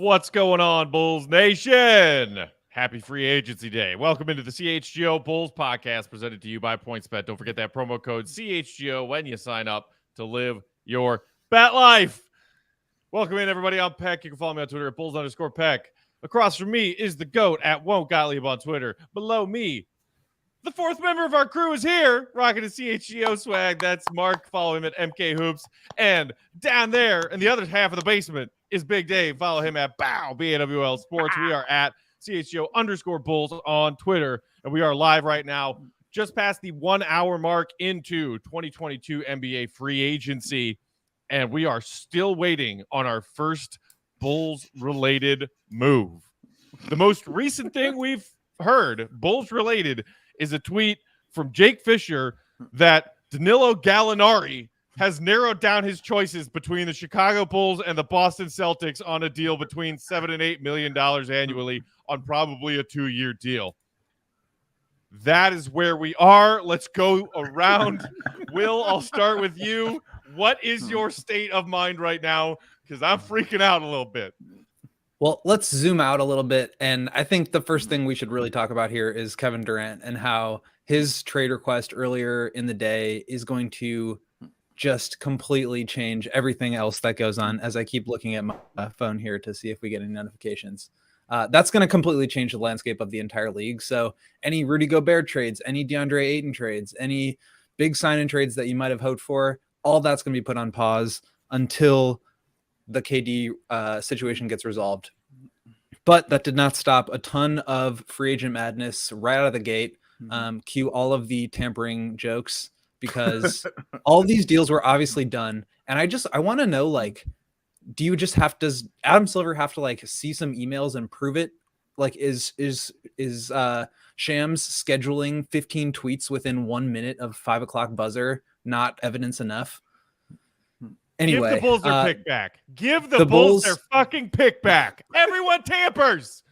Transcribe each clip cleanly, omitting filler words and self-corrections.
What's going on, Bulls Nation? Happy Free Agency Day. Welcome into the CHGO Bulls podcast presented to you by PointsBet. Don't forget that promo code CHGO when you sign up to live your bet life. Welcome in, everybody. I'm Peck. You can follow me on Twitter at Bulls_Peck. Across from me is the GOAT at Won't Gottlieb on Twitter. Below me, the fourth member of our crew is here, rocking a CHGO swag. That's Mark. Follow him at MK Hoops. And down there in the other half of the basement is Big Dave. Follow him at BAWL Sports. We are at CHGO_Bulls on Twitter. And we are live right now, just past the 1 hour mark into 2022 NBA free agency. And we are still waiting on our first Bulls-related move. The most recent thing we've heard, Bulls-related, is a tweet from Jake Fisher that Danilo Gallinari has narrowed down his choices between the Chicago Bulls and the Boston Celtics on a deal between $7 and $8 million annually on probably a 2-year deal. That is where we are. Let's go around. Will, I'll start with you. What is your state of mind right now? Because I'm freaking out a little bit. Well, let's zoom out a little bit. And I think the first thing we should really talk about here is Kevin Durant and how his trade request earlier in the day is going to just completely change everything else that goes on. As I keep looking at my phone here to see if we get any notifications. That's going to completely change the landscape of the entire league. So any Rudy Gobert trades, any DeAndre Ayton trades, any big sign-in trades that you might have hoped for, all that's going to be put on pause until the KD situation gets resolved. But that did not stop a ton of free agent madness right out of the gate. Cue all of the tampering jokes because all these deals were obviously done. And I want to know, like, does Adam Silver have to like see some emails and prove it? Like, is Shams scheduling 15 tweets within 1 minute of 5 o'clock buzzer not evidence enough? Anyway, give the Bulls their pick back. Give the Bulls their fucking pick back. Everyone tampers.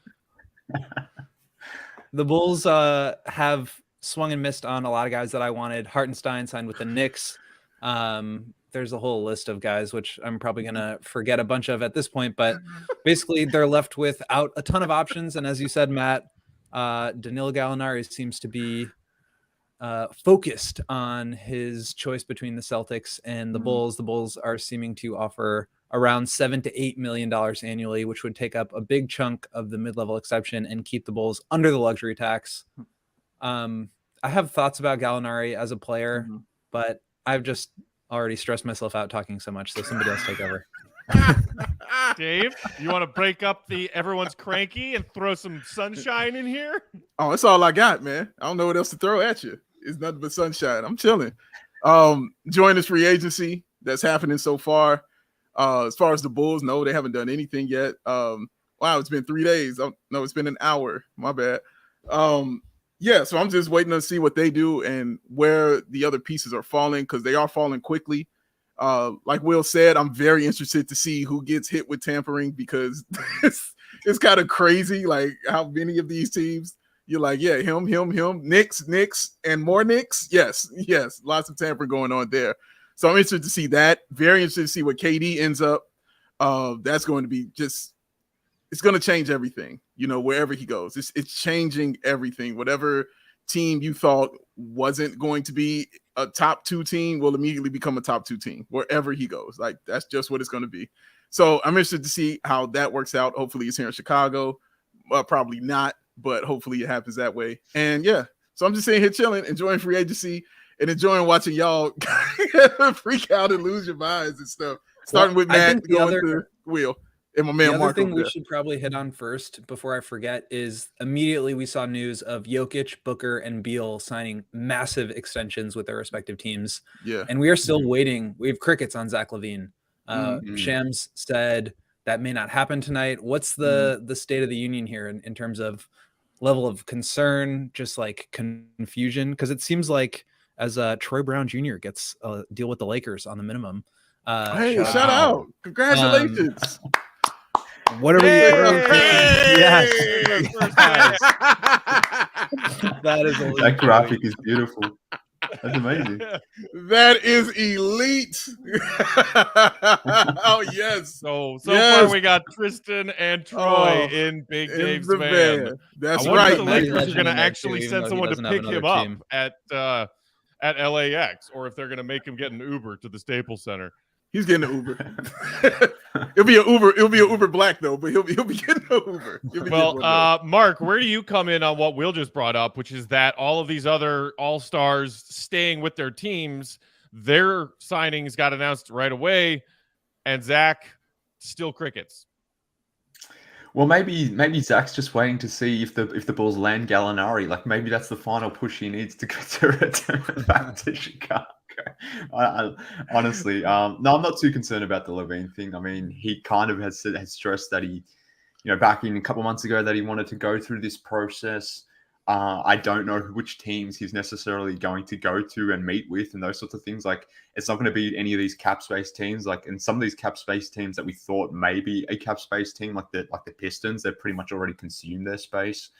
The Bulls have swung and missed on a lot of guys that I wanted. Hartenstein signed with the Knicks. There's a whole list of guys, which I'm probably going to forget a bunch of at this point. But basically, they're left without a ton of options. And as you said, Matt, Danilo Gallinari seems to be focused on his choice between the Celtics and the Bulls. The Bulls are seeming to offer around $7 to $8 million annually, which would take up a big chunk of the mid-level exception and keep the Bulls under the luxury tax. I have thoughts about Gallinari as a player, but I've just already stressed myself out talking so much, so somebody else take over. Dave, you want to break up the everyone's cranky and throw some sunshine in here? Oh, that's all I got, man. I don't know what else to throw at you. It's nothing but sunshine. I'm chilling. Join this free agency that's happening so far. As far as the Bulls, no, they haven't done anything yet. Wow, it's been 3 days. No, it's been an hour. My bad. Yeah, so I'm just waiting to see what they do and where the other pieces are falling because they are falling quickly. Like Will said, I'm very interested to see who gets hit with tampering because it's kind of crazy, like how many of these teams you're like, yeah, him, Knicks, and more Knicks. Yes, lots of tampering going on there. So I'm interested to see that. Very interested to see what KD ends up. That's going to be it's going to change everything, wherever he goes. It's changing everything. Whatever team you thought wasn't going to be a top 2 team will immediately become a top 2 team wherever he goes. Like, that's just what it's going to be. So I'm interested to see how that works out. Hopefully it's here in Chicago. Probably not, but hopefully it happens that way. And yeah, so I'm just sitting here chilling, enjoying free agency and enjoying watching y'all freak out and lose your minds and stuff. Starting with Matt, going to Will. And my man the other Mark thing we should probably hit on first before I forget is immediately we saw news of Jokic, Booker, and Beal signing massive extensions with their respective teams. Yeah. And we are still waiting. We have crickets on Zach LaVine. Shams said that may not happen tonight. What's the state of the union here in terms of level of concern, just like confusion? Because it seems like as Troy Brown Jr. gets a deal with the Lakers on the minimum. Hey, shout out. Congratulations. What are we? Yes. That graphic is beautiful. That's amazing. That is elite. Oh yes. So Yes. far we got Tristan and Troy in Big in Dave's the van. van. That's I wonder right. if the Matty Lakers are Legend going to in there actually too, even send though he someone to doesn't have pick him another up team. at LAX, or if they're going to make him get an Uber to the Staples Center. He's getting an Uber. It'll be an Uber Black though, but he'll be getting an Uber. Well, Mark, where do you come in on what Will just brought up, which is that all of these other all-stars staying with their teams, their signings got announced right away, and Zach still crickets. Well, maybe Zach's just waiting to see if the Bulls land Gallinari. Like maybe that's the final push he needs to get to return back to Chicago. Honestly, no, I'm not too concerned about the LaVine thing. I mean, he kind of has stressed that he, back in a couple months ago that he wanted to go through this process. I don't know which teams he's necessarily going to go to and meet with and those sorts of things. Like, it's not going to be any of these cap space teams. Like, and some of these cap space teams that we thought maybe a cap space team, like the Pistons, they've pretty much already consumed their space.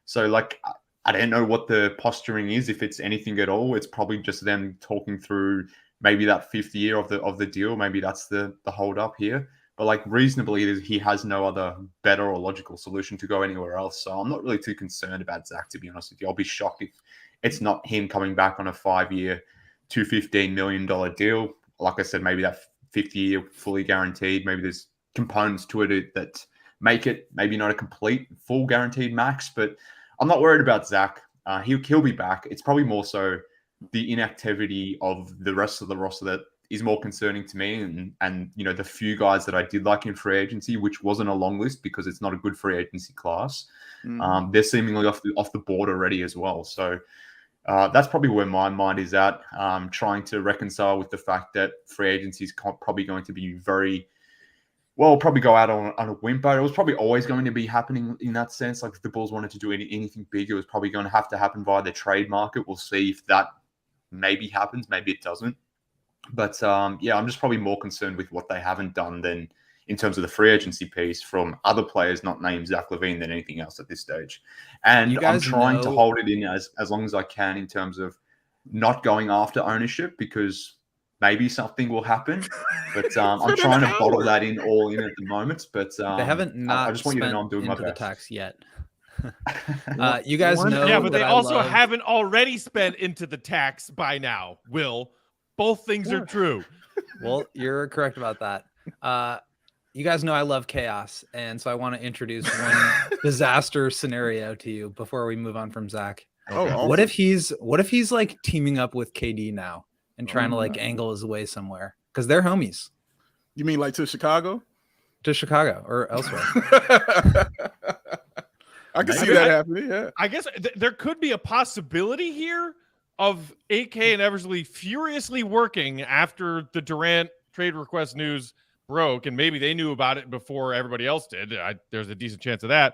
So, like, I don't know what the posturing is, if it's anything at all. It's probably just them talking through maybe that fifth year of the deal. Maybe that's the hold up here. But like reasonably, he has no other better or logical solution to go anywhere else. So I'm not really too concerned about Zach, to be honest with you. I'll be shocked if it's not him coming back on a 5-year, $215 million deal. Like I said, maybe that 5th year fully guaranteed. Maybe there's components to it that make it maybe not a complete full guaranteed max. But I'm not worried about Zach. He'll be back. It's probably more so the inactivity of the rest of the roster that is more concerning to me, and the few guys that I did like in free agency, which wasn't a long list because it's not a good free agency class. They're seemingly off the board already as well. So that's probably where my mind is at. Trying to reconcile with the fact that free agency is probably going to be probably go out on a whimper. It was probably always going to be happening in that sense. Like if the Bulls wanted to do anything big, it was probably going to have to happen via the trade market. We'll see if that maybe happens. Maybe it doesn't. But I'm just probably more concerned with what they haven't done than in terms of the free agency piece from other players not named Zach LaVine than anything else at this stage. And I'm trying to hold it in as long as I can in terms of not going after ownership, because maybe something will happen. But I'm trying to bottle that all in at the moment. But they haven't I just want you to know I'm doing my into the best. tax yet. You guys know. Yeah, but they also love... haven't already spent into the tax by now, Will. Both things are true. Well, you're correct about that. You guys know I love chaos, and so I want to introduce one disaster scenario to you before we move on from Zach. Oh, awesome. What if he's like teaming up with KD now and trying to like angle his way somewhere, because they're homies? You mean like to Chicago? To Chicago or elsewhere? I can see that happening. Yeah, I guess there could be a possibility here of AK and Eversley furiously working after the Durant trade request news broke, and maybe they knew about it before everybody else did. There's a decent chance of that.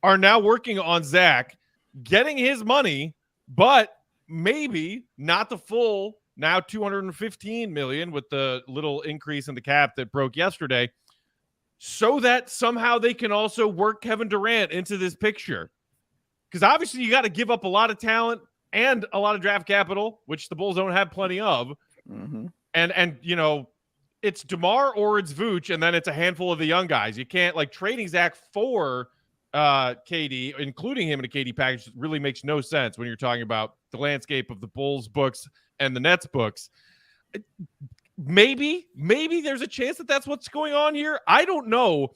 Are now working on Zach, getting his money, but maybe not the full now $215 million with the little increase in the cap that broke yesterday, so that somehow they can also work Kevin Durant into this picture. Because obviously you got to give up a lot of talent and a lot of draft capital, which the Bulls don't have plenty of. Mm-hmm. And it's DeMar or it's Vooch, and then it's a handful of the young guys. You can't, like, trading Zach for KD, including him in a KD package, really makes no sense when you're talking about the landscape of the Bulls books and the Nets books. Maybe there's a chance that that's what's going on here. I don't know,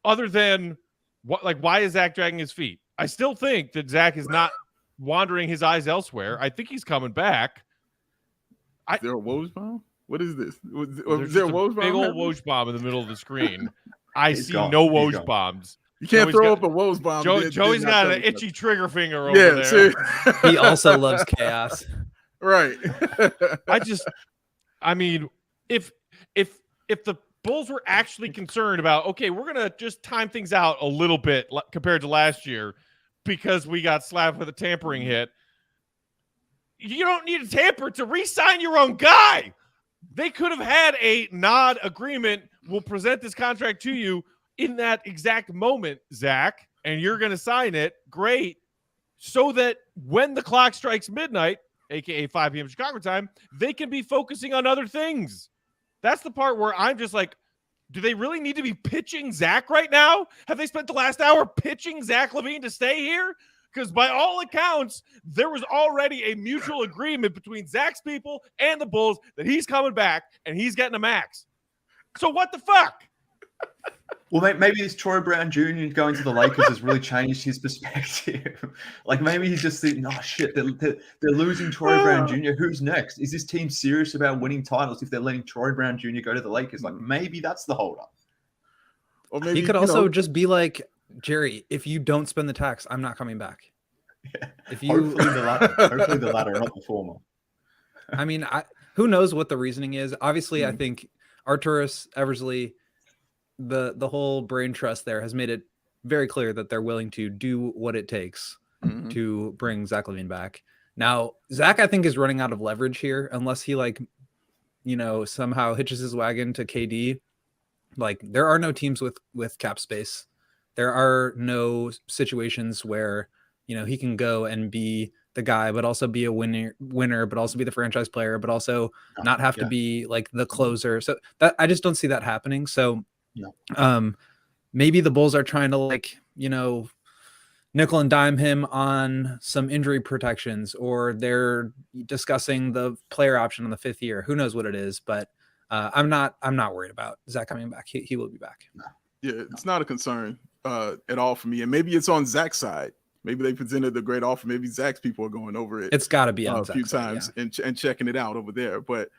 other than why is Zach dragging his feet? I still think that Zach is not wandering his eyes elsewhere. I think he's coming back. Is there a Woj bomb? What is this? There's there a just Woj bomb? big old Woj bomb in the middle of the screen. I see gone. no He's Woj gone. bombs. You can't Joey's throw got- up a Woj bomb. Joey's got an itchy trigger finger over Yeah, there. see? He also loves chaos. Right. I mean, if the Bulls were actually concerned about, okay, we're gonna just time things out a little bit compared to last year because we got slapped with a tampering hit, you don't need a tamper to re-sign your own guy. They could have had a nod agreement. We'll present this contract to you in that exact moment, Zach, and you're going to sign it. Great. So that when the clock strikes midnight, aka 5 p.m. Chicago time, they can be focusing on other things. That's the part where I'm just like, do they really need to be pitching Zach right now? Have they spent the last hour pitching Zach LaVine to stay here? Because by all accounts, there was already a mutual agreement between Zach's people and the Bulls that he's coming back and he's getting a max. So what the fuck? Well, maybe this Troy Brown Jr. going to the Lakers has really changed his perspective. Like maybe he's just thinking, oh shit, they're losing Troy Brown Jr. Who's next? Is this team serious about winning titles if they're letting Troy Brown Jr. go to the Lakers? Like maybe that's the holdup. Or maybe He could also just be like, Jerry, if you don't spend the tax, I'm not coming back. Yeah. If you, Hopefully the latter, not the former. I mean, who knows what the reasoning is? Obviously, I think Arturas Eversley, the whole brain trust there has made it very clear that they're willing to do what it takes to bring Zach LaVine back. Now, Zach, I think, is running out of leverage here unless he somehow hitches his wagon to KD. Like there are no teams with cap space. There are no situations where, he can go and be the guy, but also be a winner, but also be the franchise player, but also not have to be like the closer. So that I just don't see that happening. So maybe the Bulls are trying to nickel and dime him on some injury protections, or they're discussing the player option on the 5th year. Who knows what it is, but I'm not worried about Zach coming back. He will be back. Yeah, it's not a concern at all for me. And maybe it's on Zach's side. Maybe they presented the great offer. Maybe Zach's people are going over it. It's got to be on a few Zach's times side, and checking it out over there. But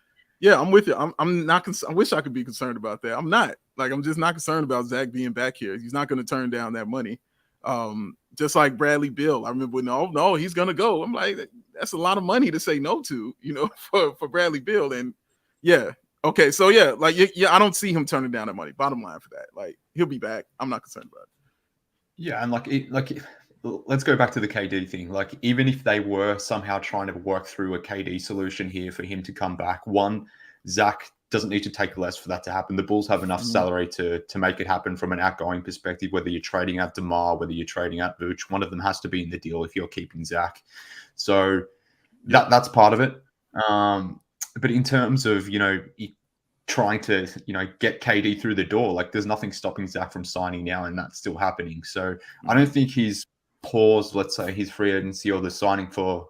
yeah, I'm with you. I'm not. I wish I could be concerned about that. I'm not. Like I'm just not concerned about Zach being back here. He's not going to turn down that money. Just like Bradley Beal. I remember no, he's going to go. I'm like, that's a lot of money to say no to, for Bradley Beal. And yeah. Okay, so yeah, I don't see him turning down that money. Bottom line for that, he'll be back. I'm not concerned about it. Yeah, and let's go back to the KD thing. Like, even if they were somehow trying to work through a KD solution here for him to come back, one, Zach doesn't need to take less for that to happen. The Bulls have enough salary to make it happen from an outgoing perspective. Whether you're trading out DeMar, whether you're trading out Boucher, one of them has to be in the deal if you're keeping Zach. So that's part of it. But in terms of, trying to, get KD through the door, like there's nothing stopping Zach from signing now, and that's still happening. So I don't think his pause, let's say his free agency or the signing for,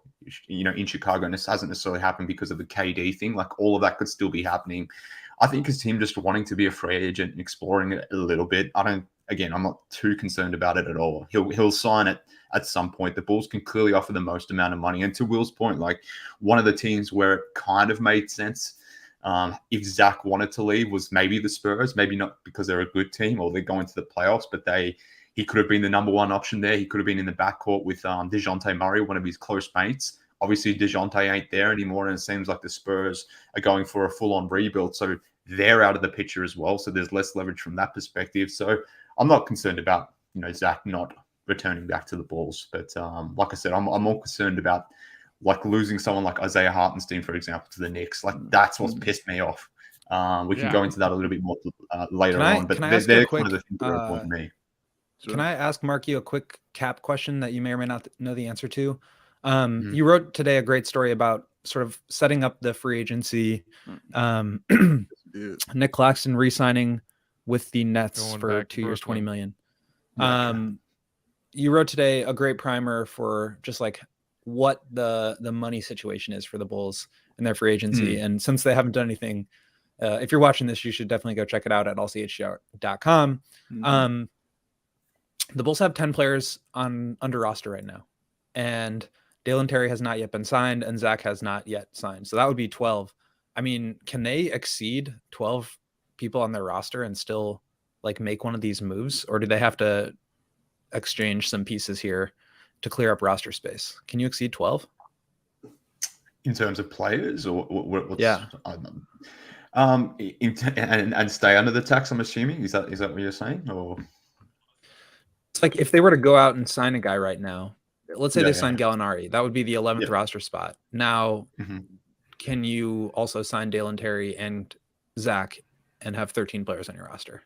in Chicago, and this hasn't necessarily happened because of the KD thing. Like all of that could still be happening. I think it's him just wanting to be a free agent and exploring it a little bit. I'm not too concerned about it at all. He'll sign it at some point. The Bulls can clearly offer the most amount of money. And to Will's point, like one of the teams where it kind of made sense if Zach wanted to leave was maybe the Spurs, maybe not because they're a good team or they're going to the playoffs, but he could have been the number one option there. He could have been in the backcourt with DeJounte Murray, one of his close mates. Obviously, DeJounte ain't there anymore, and it seems like the Spurs are going for a full-on rebuild. So they're out of the picture as well. So there's less leverage from that perspective. So I'm not concerned about, Zach not returning back to the Bulls. But like I said, I'm more concerned about like losing someone like Isaiah Hartenstein, for example, to the Knicks. Like that's what's pissed me off. We can go into that a little bit more later on. But they're kind of the things that are important to me. Sure. Can I ask Mark you a quick cap question that you may or may not know the answer to? You wrote today a great story about sort of setting up the free agency. Nick Claxton re-signing with the Nets Going for back 2 years, $20 million. Yeah. You wrote today a great primer for just like what the money situation is for the Bulls and their free agency. And since they haven't done anything, if you're watching this, you should definitely go check it out at allchgo.com. The Bulls have 10 players under roster right now, and Dalen Terry has not yet been signed, and Zach has not yet signed. So that would be 12. I mean, can they exceed 12 people on their roster and still like make one of these moves, or do they have to exchange some pieces here to clear up roster space? Can you exceed 12 in terms of players, or what's, yeah? And stay under the tax, I'm assuming. Is that what you're saying? Or it's like if they were to go out and sign a guy right now, let's say they sign Gallinari, that would be the 11th roster spot. Now, can you also sign Dalen Terry and Zach and have 13 players on your roster?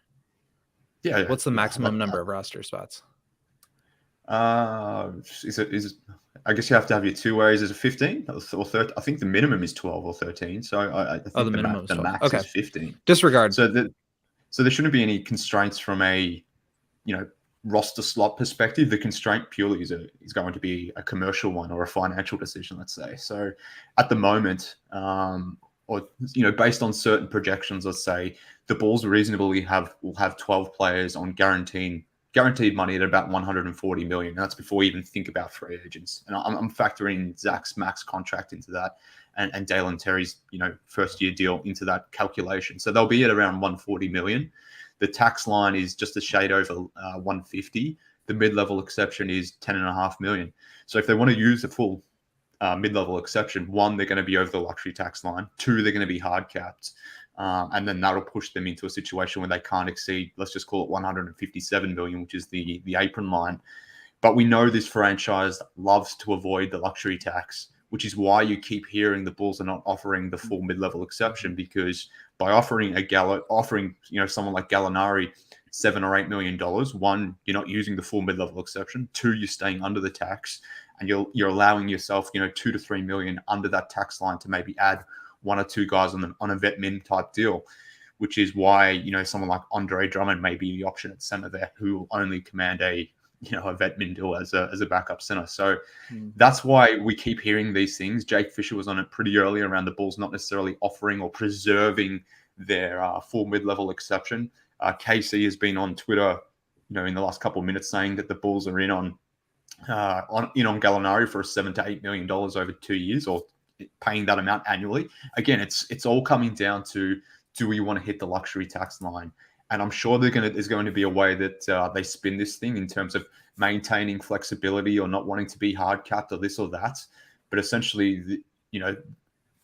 Yeah. What's the maximum number of roster spots? Is it I guess you have to have your two ways. Is it 15 or 13? I think the minimum is 12 or 13. So I think the minimum is the 12. max Okay. is 15. Disregard. So there shouldn't be any constraints from a, roster slot perspective. The constraint purely is going to be a commercial one or a financial decision, let's say. So at the moment, based on certain projections, let's say the Bulls reasonably will have 12 players on guaranteed money at about 140 million. And that's before we even think about free agents. And I'm factoring Zach's max contract into that and Dalen Terry's, first year deal into that calculation. So they'll be at around 140 million. The tax line is just a shade over 150. The mid-level exception is 10.5 million. So if they want to use the full mid-level exception, one, they're going to be over the luxury tax line. Two, they're going to be hard capped. And then that'll push them into a situation where they can't exceed, let's just call it 157 million, which is the apron line. But we know this franchise loves to avoid the luxury tax, which is why you keep hearing the Bulls are not offering the full mid-level exception, because by offering someone like Gallinari $7 or $8 million, one, you're not using the full mid-level exception. Two, you're staying under the tax, and you're allowing yourself, 2 to 3 million under that tax line to maybe add one or two guys on a vet min type deal, which is why someone like Andre Drummond may be the option at center there, who will only command a vet min deal as a backup center. So that's why we keep hearing these things. Jake Fisher was on it pretty early around the Bulls not necessarily offering or preserving their full mid-level exception. KC has been on Twitter, in the last couple of minutes saying that the Bulls are in on Gallinari for $7 to $8 million over 2 years, or paying that amount annually. Again, it's all coming down to, do we want to hit the luxury tax line? And I'm sure there's going to be a way that they spin this thing in terms of maintaining flexibility or not wanting to be hard capped or this or that. But essentially,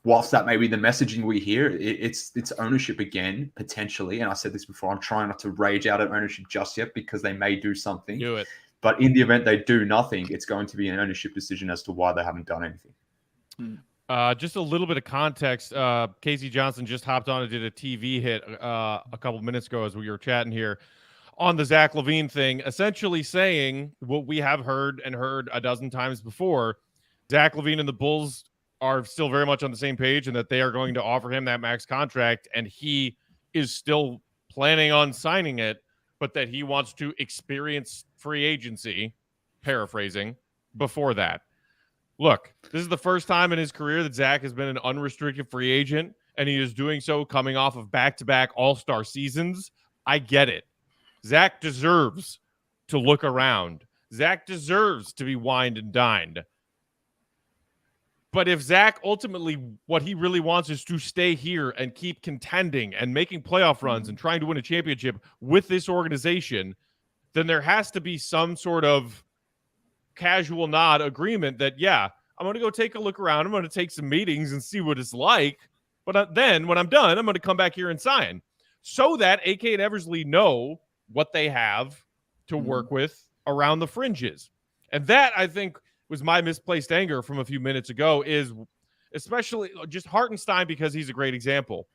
whilst that may be the messaging we hear, it's ownership again, potentially. And I said this before, I'm trying not to rage out at ownership just yet, because they may do something. Do it. But in the event they do nothing, it's going to be an ownership decision as to why they haven't done anything. Just a little bit of context. Casey Johnson just hopped on and did a TV hit a couple minutes ago as we were chatting here on the Zach LaVine thing, essentially saying what we have heard a dozen times before. Zach LaVine and the Bulls are still very much on the same page, and that they are going to offer him that max contract, and he is still planning on signing it, but that he wants to experience free agency, paraphrasing, before that. Look, this is the first time in his career that Zach has been an unrestricted free agent, and he is doing so coming off of back-to-back all-star seasons. I get it. Zach deserves to look around. Zach deserves to be wined and dined. But if Zach ultimately, what he really wants is to stay here and keep contending and making playoff runs and trying to win a championship with this organization, then there has to be some sort of casual nod agreement that, yeah, I'm going to go take a look around. I'm going to take some meetings and see what it's like. But then when I'm done, I'm going to come back here and sign, so that AK and Eversley know what they have to work with around the fringes. And that, I think, was my misplaced anger from a few minutes ago, is especially just Hartenstein, because he's a great example.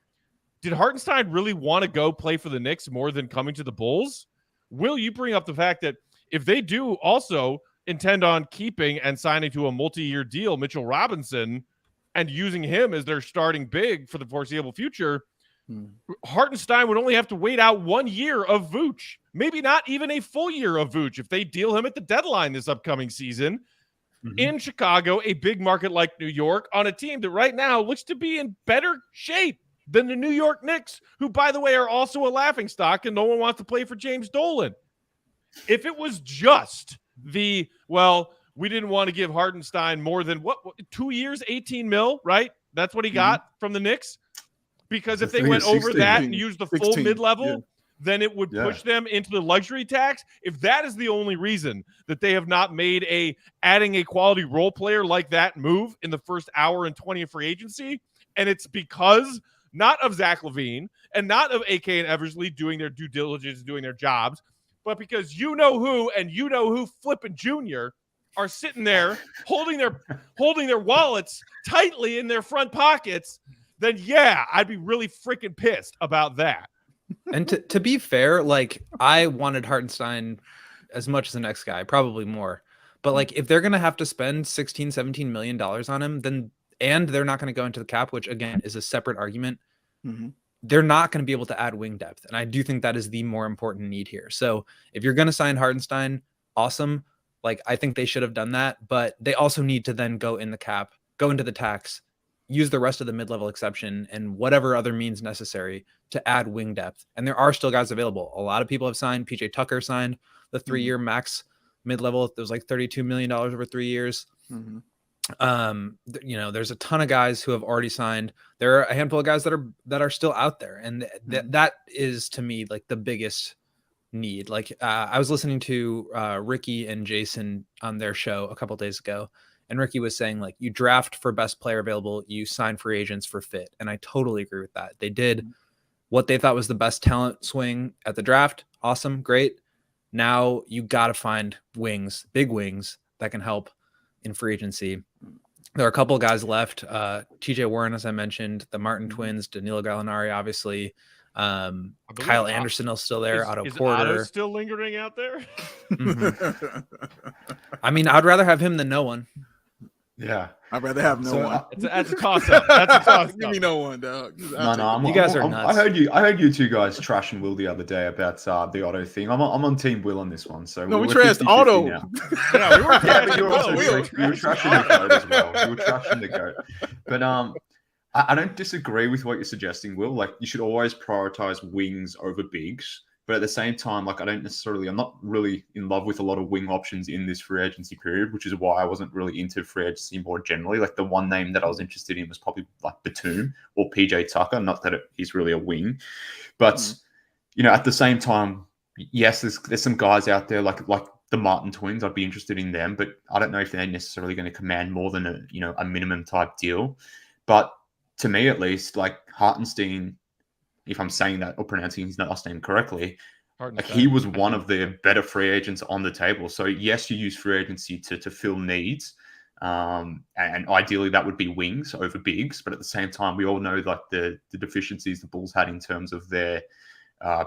Did Hartenstein really want to go play for the Knicks more than coming to the Bulls? Will, you bring up the fact that if they do also intend on keeping and signing to a multi-year deal Mitchell Robinson and using him as their starting big for the foreseeable future, Hartenstein would only have to wait out 1 year of Vooch, maybe not even a full year of Vooch, if they deal him at the deadline this upcoming season in Chicago, a big market like New York, on a team that right now looks to be in better shape than the New York Knicks, who, by the way, are also a laughingstock, and no one wants to play for James Dolan. If it was just we didn't want to give Hartenstein more than 2 years, 18 mil, right? That's what he got from the Knicks. Because if they went over that and used the full mid-level, then it would push them into the luxury tax. If that is the only reason that they have not made adding a quality role player like that move in the first hour and 20 of free agency, and it's because not of Zach LaVine and not of AK and Eversley doing their due diligence, doing their jobs, but because you know who Flippin' Jr. are sitting there holding their wallets tightly in their front pockets, then yeah, I'd be really freaking pissed about that. And to be fair, like, I wanted Hartenstein as much as the next guy, probably more. But like, if they're going to have to spend $16-17 million on him, then, and they're not going to go into the cap, which again is a separate argument. They're not going to be able to add wing depth. And I do think that is the more important need here. So if you're going to sign Hartenstein, awesome. Like, I think they should have done that, but they also need to then go in the cap, go into the tax, use the rest of the mid-level exception and whatever other means necessary to add wing depth. And there are still guys available. A lot of people have signed. PJ Tucker signed the 3-year max mid-level. It was like $32 million over 3 years. There's a ton of guys who have already signed. There are a handful of guys that are still out there. And that is, to me, like the biggest need. Like I was listening to Ricky and Jason on their show a couple days ago, and Ricky was saying, like, you draft for best player available, you sign free agents for fit. And I totally agree with that. They did what they thought was the best talent swing at the draft. Awesome. Great. Now you got to find wings, big wings that can help in free agency. There are a couple of guys left. TJ Warren, as I mentioned, the Martin twins, Danilo Gallinari, obviously. Kyle Anderson is still there. Otto Porter Otto still lingering out there. I mean, I'd rather have him than no one. Yeah, I'd rather have no one. That's a toss up. That's a toss up. Give me no one, dog. No, you guys are nuts. I heard you two guys trashing Will the other day about the Otto thing. I'm on Team Will on this one. So no, we trashed Otto. Yeah, we were you were trashing the goat as well. You were trashing the goat. But I don't disagree with what you're suggesting, Will. Like, you should always prioritize wings over bigs. But at the same time, like, I'm not really in love with a lot of wing options in this free agency period, which is why I wasn't really into free agency more generally. Like, the one name that I was interested in was probably like Batum or PJ Tucker. Not that he's really a wing, but at the same time, yes, there's some guys out there like the Martin twins. I'd be interested in them, but I don't know if they're necessarily going to command more than a minimum type deal. But to me, at least, like Hartenstein, if I'm saying that or pronouncing his last name correctly, like, he was one of the better free agents on the table. So yes, you use free agency to fill needs. And ideally that would be wings over bigs. But at the same time, we all know like the deficiencies the Bulls had in terms of their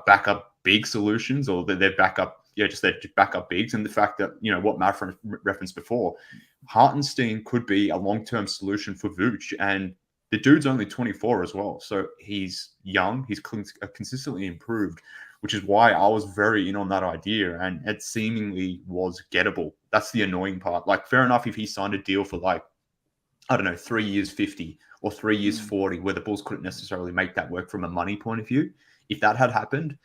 backup big solutions or their backup, just their backup bigs. And the fact that, what Matt referenced before, Hartenstein could be a long-term solution for Vooch. And the dude's only 24 as well. So he's young. He's consistently improved, which is why I was very in on that idea. And it seemingly was gettable. That's the annoying part. Like, fair enough if he signed a deal for, like, I don't know, 3 years 50 or 3 years 40, where the Bulls couldn't necessarily make that work from a money point of view. If that had happened,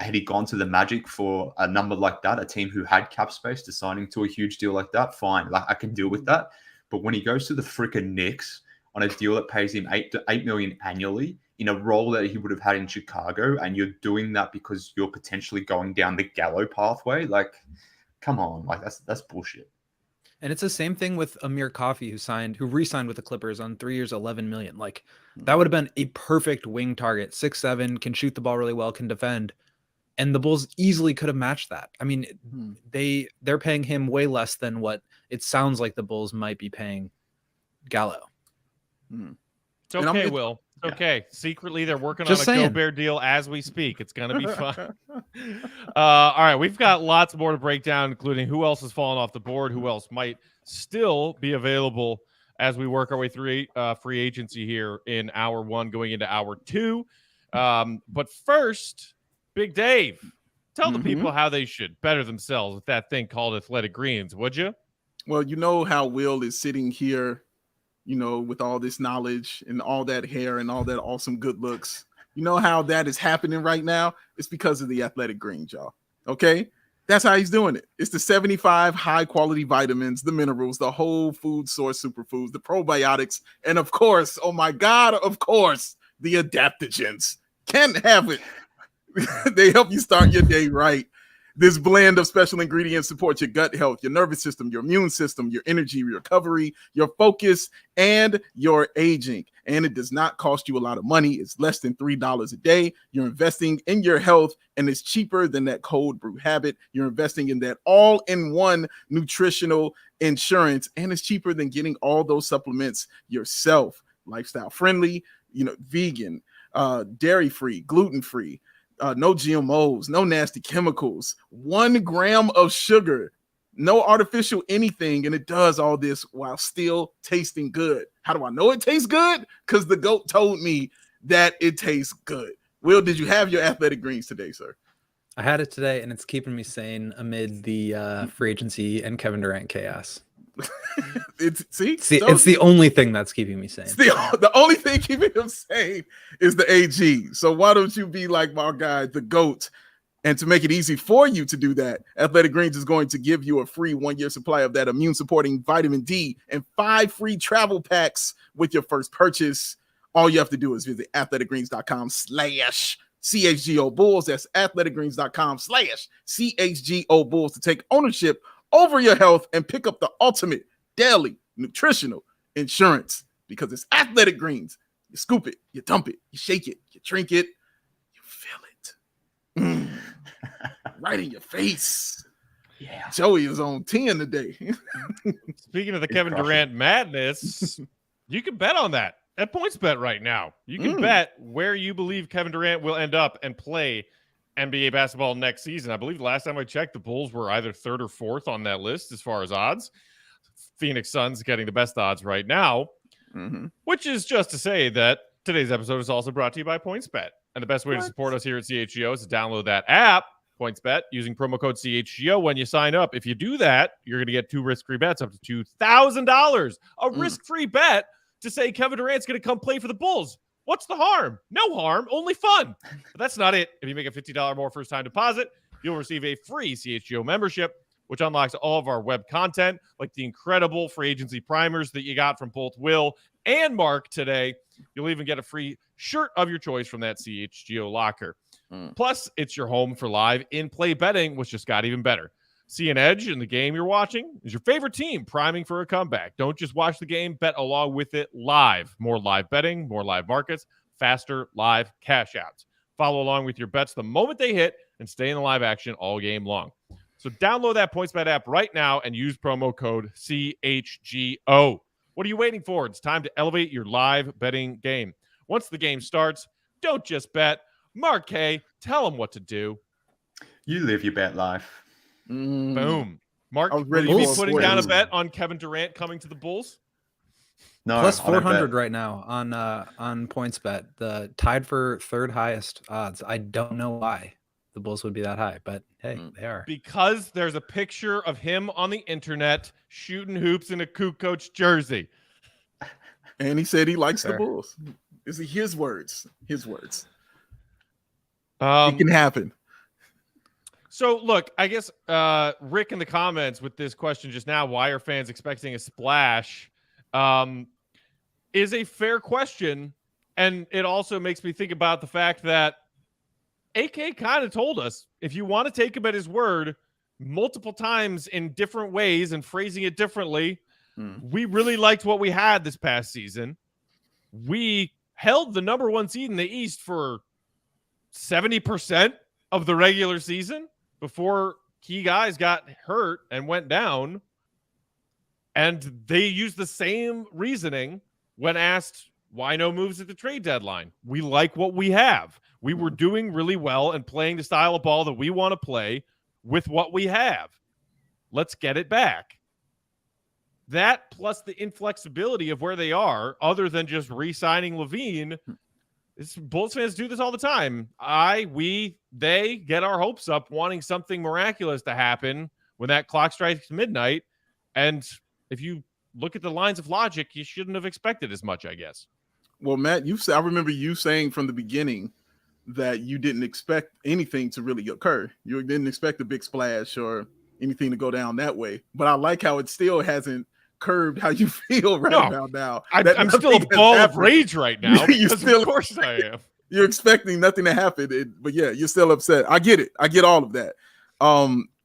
had he gone to the Magic for a number like that, a team who had cap space to signing to a huge deal like that, fine. Like, I can deal with that. But when he goes to the freaking Knicks on a deal that pays him $8 million annually in a role that he would have had in Chicago, and you're doing that because you're potentially going down the Gallo pathway, like, come on, like that's bullshit. And it's the same thing with Amir Coffey, who re-signed with the Clippers on 3 years, $11 million. Like, that would have been a perfect wing target. 6'7", can shoot the ball really well, can defend. And the Bulls easily could have matched that. I mean, they're paying him way less than what it sounds like the Bulls might be paying Gallo. It's okay, Will. It's okay. Secretly, they're working Just on a saying. Gobert deal as we speak. It's going to be fun. All right, we've got lots more to break down, including who else has fallen off the board, who else might still be available as we work our way through free agency here in hour one, going into hour two. But first, Big Dave, tell the people how they should better themselves with that thing called Athletic Greens, would you? Well, you know how Will is sitting here, with all this knowledge and all that hair and all that awesome good looks. You know how that is happening right now? It's because of the Athletic Greens, y'all. Okay? That's how he's doing it. It's the 75 high-quality vitamins, the minerals, the whole food source superfoods, the probiotics, and of course, oh my God, of course, the adaptogens. Can't have it. They help you start your day right. This blend of special ingredients supports your gut health, your nervous system, your immune system, your energy, your recovery, your focus, and your aging. And it does not cost you a lot of money. It's less than $3 a day. You're investing in your health, and it's cheaper than that cold brew habit. You're investing in that all-in-one nutritional insurance, and it's cheaper than getting all those supplements yourself. Lifestyle friendly, vegan, dairy-free, gluten-free. No GMOs, no nasty chemicals, 1 gram of sugar, no artificial anything, and it does all this while still tasting good. How do I know it tastes good? Because the GOAT told me that it tastes good. Will, did you have your athletic greens today, sir? I had it today, and it's keeping me sane amid the free agency and Kevin Durant chaos. It's the only thing that's keeping me sane. The only thing keeping him sane is the AG. So why don't you be like my guy, the GOAT? And to make it easy for you to do that, Athletic Greens is going to give you a free 1-year supply of that immune-supporting vitamin D and 5 free travel packs with your first purchase. All you have to do is visit athleticgreens.com/CHGO Bulls. That's athleticgreens.com/CHGO Bulls to take ownership over your health and pick up the ultimate daily nutritional insurance, because it's Athletic Greens. You scoop it, you dump it, you shake it, you drink it, you feel it. Right in your face. Yeah. Joey is on 10 today. Speaking of the Kevin Durant madness, you can bet on that at PointsBet right now. You can bet where you believe Kevin Durant will end up and play NBA basketball next season. I believe the last time I checked, the Bulls were either 3rd or 4th on that list as far as odds. Phoenix Suns getting the best odds right now, which is just to say that today's episode is also brought to you by PointsBet. And the best way to support us here at CHGO is to download that app, PointsBet, using promo code CHGO when you sign up. If you do that, you're going to get 2 risk-free bets up to $2,000. A risk-free bet to say Kevin Durant's going to come play for the Bulls. What's the harm? No harm, only fun. But that's not it. If you make a $50 more first-time deposit, you'll receive a free CHGO membership, which unlocks all of our web content, like the incredible free agency primers that you got from both Will and Mark today. You'll even get a free shirt of your choice from that CHGO locker. Plus, it's your home for live in-play betting, which just got even better. See an edge in the game you're watching? Is your favorite team priming for a comeback? Don't just watch the game, bet along with it live. More live betting, more live markets, faster live cash outs. Follow along with your bets the moment they hit and stay in the live action all game long. So download that PointsBet app right now and use promo code CHGO. What are you waiting for? It's time to elevate your live betting game. Once the game starts, don't just bet. Mark K, tell them what to do. You live your bet life. Boom. Mark, will ready you be for a putting swear. down a bet on Kevin Durant coming to the Bulls? No, Plus I don't 400 bet. right now on PointsBet, the tied for 3rd highest odds. I don't know why the Bulls would be that high, but hey, they are. Because there's a picture of him on the internet shooting hoops in a Kukoc jersey. And he said he likes the Fair. Bulls. Is it his words? His words. It Um, can happen. So, look, I guess Rick in the comments with this question just now, why are fans expecting a splash, is a fair question. And it also makes me think about the fact that AK kind of told us, if you want to take him at his word multiple times in different ways and phrasing it differently, we really liked what we had this past season. We held the number 1 seed in the East for 70% of the regular season before key guys got hurt and went down. And they used the same reasoning when asked why no moves at the trade deadline. We like what we have. We were doing really well and playing the style of ball that we want to play with what we have. Let's get it back. That plus the inflexibility of where they are, other than just re-signing LaVine. Bulls fans do this all the time. They get our hopes up wanting something miraculous to happen when that clock strikes midnight. And if you look at the lines of logic, you shouldn't have expected as much, I guess. Well, Matt, I remember you saying from the beginning that you didn't expect anything to really occur. You didn't expect a big splash or anything to go down that way. But I like how it still hasn't curbed how you feel about now. I'm still a ball of rage right now. Of course I am. You're expecting nothing to happen, but yeah, you're still upset. I get it. I get all of that.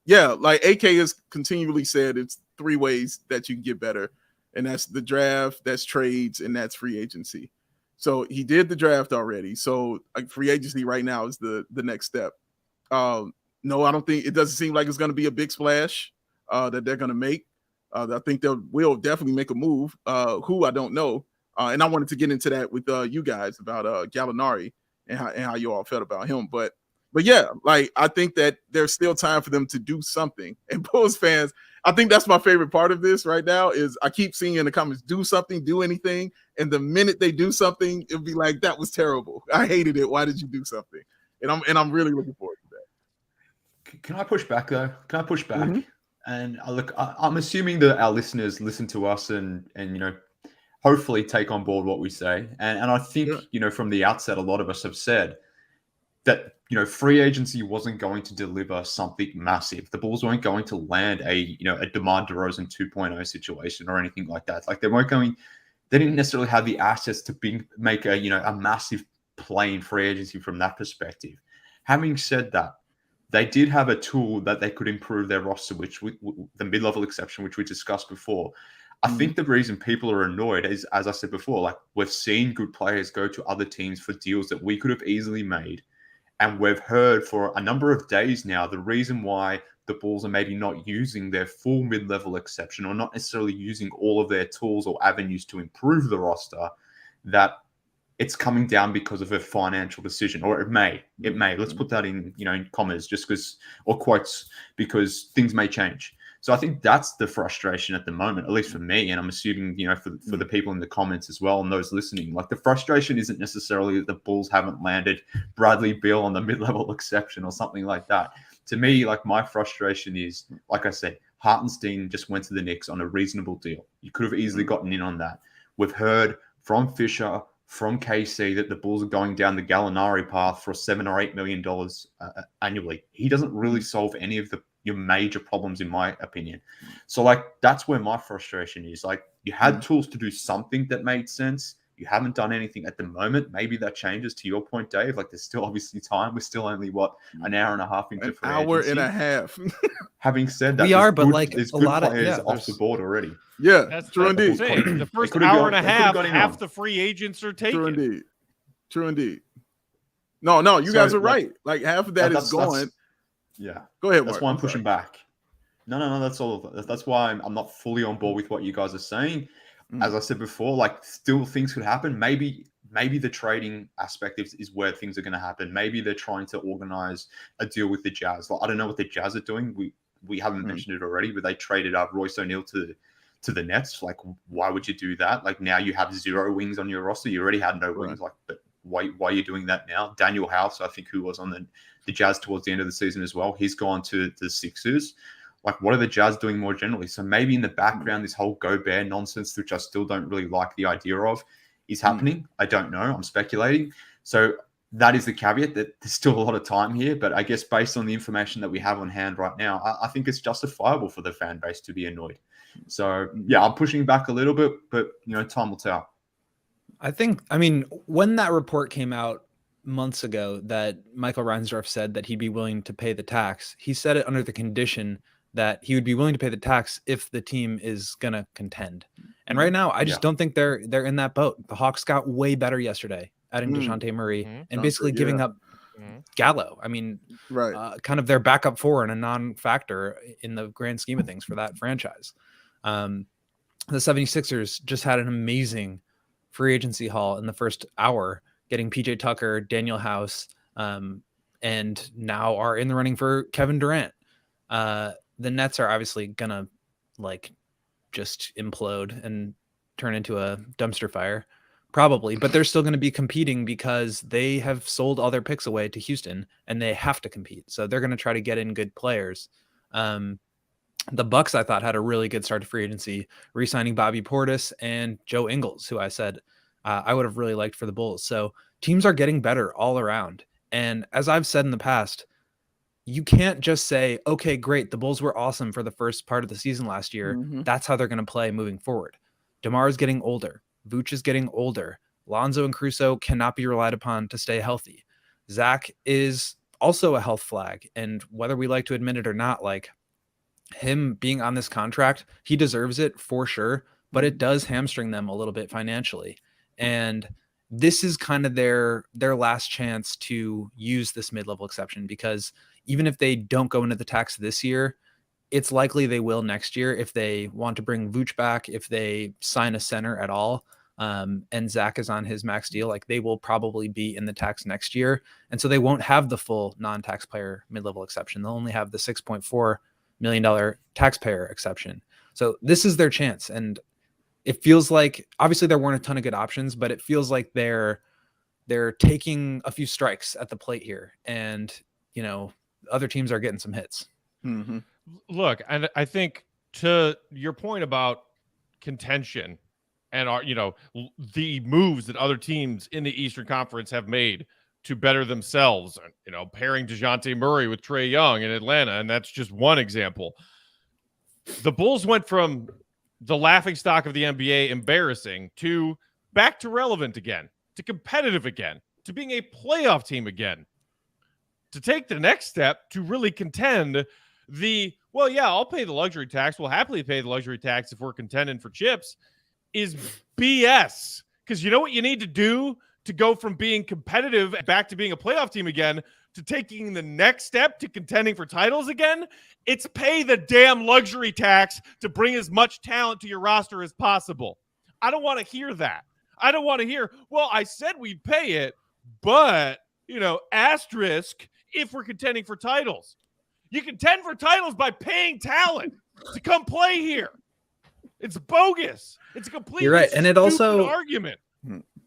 Yeah, like AK has continually said, it's 3 ways that you can get better, and that's the draft, that's trades, and that's free agency. So he did the draft already. So free agency right now is the next step. No, I don't think it doesn't seem like it's going to be a big splash that they're going to make. I think they will definitely make a move. Who I don't know. And I wanted to get into that with you guys about Gallinari and how you all felt about him. But yeah, like I think that there's still time for them to do something. And Bulls fans, I think that's my favorite part of this right now is I keep seeing in the comments, do something, do anything. And the minute they do something, it'll be like, that was terrible. I hated it. Why did you do something? And I'm really looking forward to that. Can I push back though? Can I push back? Mhm. And look, I'm assuming that our listeners listen to us and hopefully take on board what we say. And I think from the outset, a lot of us have said that free agency wasn't going to deliver something massive. The Bulls weren't going to land a DeMar DeRozan 2.0 situation or anything like that. Like they didn't necessarily have the assets to make a massive play in free agency from that perspective. Having said that, they did have a tool that they could improve their roster, which the mid-level exception, which we discussed before. I think the reason people are annoyed is, as I said before, like we've seen good players go to other teams for deals that we could have easily made. And we've heard for a number of days now the reason why the Bulls are maybe not using their full mid-level exception or not necessarily using all of their tools or avenues to improve the roster, that it's coming down because of a financial decision, or it may. Let's put that in commas, just because, or quotes, because things may change. So I think that's the frustration at the moment, at least for me, and I'm assuming for the people in the comments as well and those listening. Like the frustration isn't necessarily that the Bulls haven't landed Bradley Beal on the mid-level exception or something like that. To me, like my frustration is, like I said, Hartenstein just went to the Knicks on a reasonable deal. You could have easily gotten in on that. We've heard from Fisher, from KC, that the Bulls are going down the Gallinari path for $7 or $8 million annually. He doesn't really solve any of your major problems, in my opinion. So, like, that's where my frustration is. Like, you had tools to do something that made sense. You haven't done anything at the moment. Maybe that changes, to your point, Dave. Like, there's still obviously time. We're still only, an hour and a half into free agency. An hour and a half. Having said that, we are, but there's a good lot players of off the board already. Yeah, That's true indeed. The first hour and a half the free agents are taken. True indeed. No, you guys are right. Like half of that is gone. Yeah. Go ahead, Mark. That's why I'm pushing back. No. That's all. That's why I'm not fully on board with what you guys are saying. As I said before, like still things could happen. Maybe the trading aspect is where things are going to happen. Maybe they're trying to organize a deal with the Jazz. Like, I don't know what the Jazz are doing. We haven't mentioned it already, but they traded up Royce O'Neal to the Nets. Like, why would you do that? Like, now you have 0 wings on your roster. You already had no wings. Like, but why are you doing that now? Daniel House, I think, who was on the Jazz towards the end of the season as well, he's gone to the Sixers. Like, what are the Jazz doing more generally? So maybe in the background, this whole Gobert nonsense, which I still don't really like the idea of, is happening. I don't know. I'm speculating. So that is the caveat, that there's still a lot of time here. But I guess based on the information that we have on hand right now, I think it's justifiable for the fan base to be annoyed. So, yeah, I'm pushing back a little bit, but, time will tell. I mean, when that report came out months ago that Michael Reinsdorf said that he'd be willing to pay the tax, he said it under the condition that he would be willing to pay the tax if the team is going to contend. And right now, I just don't think they're in that boat. The Hawks got way better yesterday, adding DeJounte Murray and basically giving up Gallo. I mean, kind of their backup 4 and a non-factor in the grand scheme of things for that franchise. The 76ers just had an amazing free agency haul in the first hour, getting PJ Tucker, Daniel House, and now are in the running for Kevin Durant. The Nets are obviously gonna just implode and turn into a dumpster fire, probably, but they're still going to be competing because they have sold all their picks away to Houston and they have to compete. So they're going to try to get in good players. The Bucks, I thought, had a really good start to free agency, re-signing Bobby Portis and Joe Ingles, who I said I would have really liked for the Bulls. So teams are getting better all around. And as I've said in the past, you can't just say, okay, great, the Bulls were awesome for the first part of the season last year. That's how they're going to play moving forward. DeMar is getting older. Vooch is getting older. Lonzo and Caruso cannot be relied upon to stay healthy. Zach is also a health flag. And whether we like to admit it or not, him being on this contract, he deserves it for sure, but it does hamstring them a little bit financially. And this is kind of their last chance to use this mid-level exception, because even if they don't go into the tax this year, it's likely they will next year if they want to bring Vooch back, if they sign a center at all, and Zach is on his max deal, they will probably be in the tax next year. And so they won't have the full non-tax player mid-level exception. They'll only have the $6.4 million taxpayer exception. So this is their chance. And it feels like, obviously there weren't a ton of good options, but it feels like they're taking a few strikes at the plate here. And, other teams are getting some hits. Mm-hmm. Look, and I think to your point about contention and the moves that other teams in the Eastern Conference have made to better themselves, pairing DeJounte Murray with Trae Young in Atlanta, and that's just one example. The Bulls went from the laughingstock of the NBA, embarrassing, to back to relevant again, to competitive again, to being a playoff team again. To take the next step to really contend, I'll pay the luxury tax. We'll happily pay the luxury tax if we're contending for chips, is BS. Because you know what you need to do to go from being competitive back to being a playoff team again, to taking the next step to contending for titles again? It's pay the damn luxury tax to bring as much talent to your roster as possible. I don't want to hear that. I don't want to hear, well, I said we'd pay it, but, asterisk, if we're contending for titles. You contend for titles by paying talent to come play here. It's bogus. It's a completely You're right. And it also argument.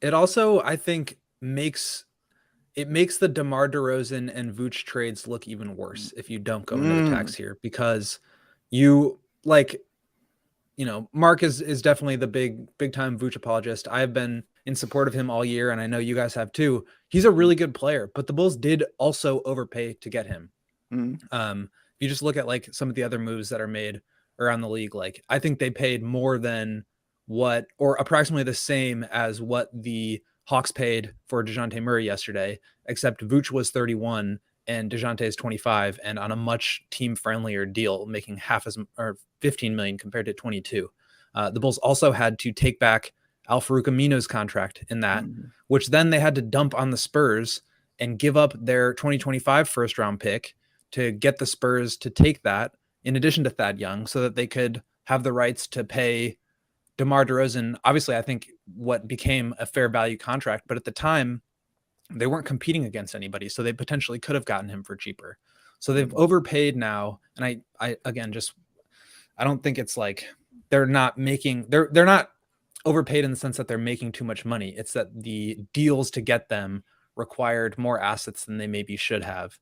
It also, I think, makes the DeMar DeRozan and Vooch trades look even worse if you don't go into the tax here, because Mark is definitely the big time Vooch apologist. I've been in support of him all year, and I know you guys have too. He's a really good player, but the Bulls did also overpay to get him. If you just look at some of the other moves that are made around the league, I think they paid more than or approximately the same as what the Hawks paid for DeJounte Murray yesterday, except Vooch was 31 and DeJounte is 25, and on a much team friendlier deal, making half as or 15 million compared to 22. The Bulls also had to take back Al-Farouq Amino's contract in that, which then they had to dump on the Spurs and give up their 2025 first round pick to get the Spurs to take that in addition to Thad Young, so that they could have the rights to pay DeMar DeRozan, obviously, I think what became a fair value contract, but at the time they weren't competing against anybody, so they potentially could have gotten him for cheaper. So they've overpaid now, and I again, I don't think it's they're not overpaid in the sense that they're making too much money. It's that the deals to get them required more assets than they maybe should have.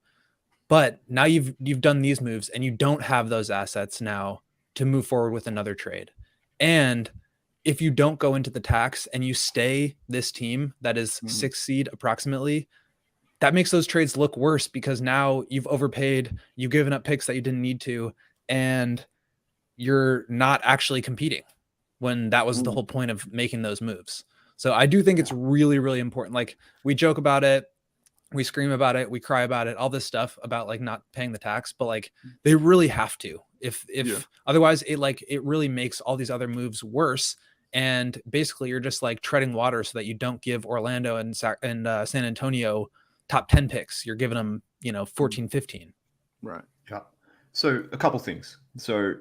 But now you've done these moves, and you don't have those assets now to move forward with another trade. And if you don't go into the tax and you stay this team that is 6th seed approximately, that makes those trades look worse, because now you've overpaid, you've given up picks that you didn't need to, and you're not actually competing when that was the whole point of making those moves. So I do think it's really, really important. We joke about it, we scream about it, we cry about it, all this stuff about not paying the tax, but they really have to. If otherwise it really makes all these other moves worse. And basically you're just treading water so that you don't give Orlando and San Antonio top 10 picks. You're giving them, 14, 15. Right. Yeah. So a couple things. So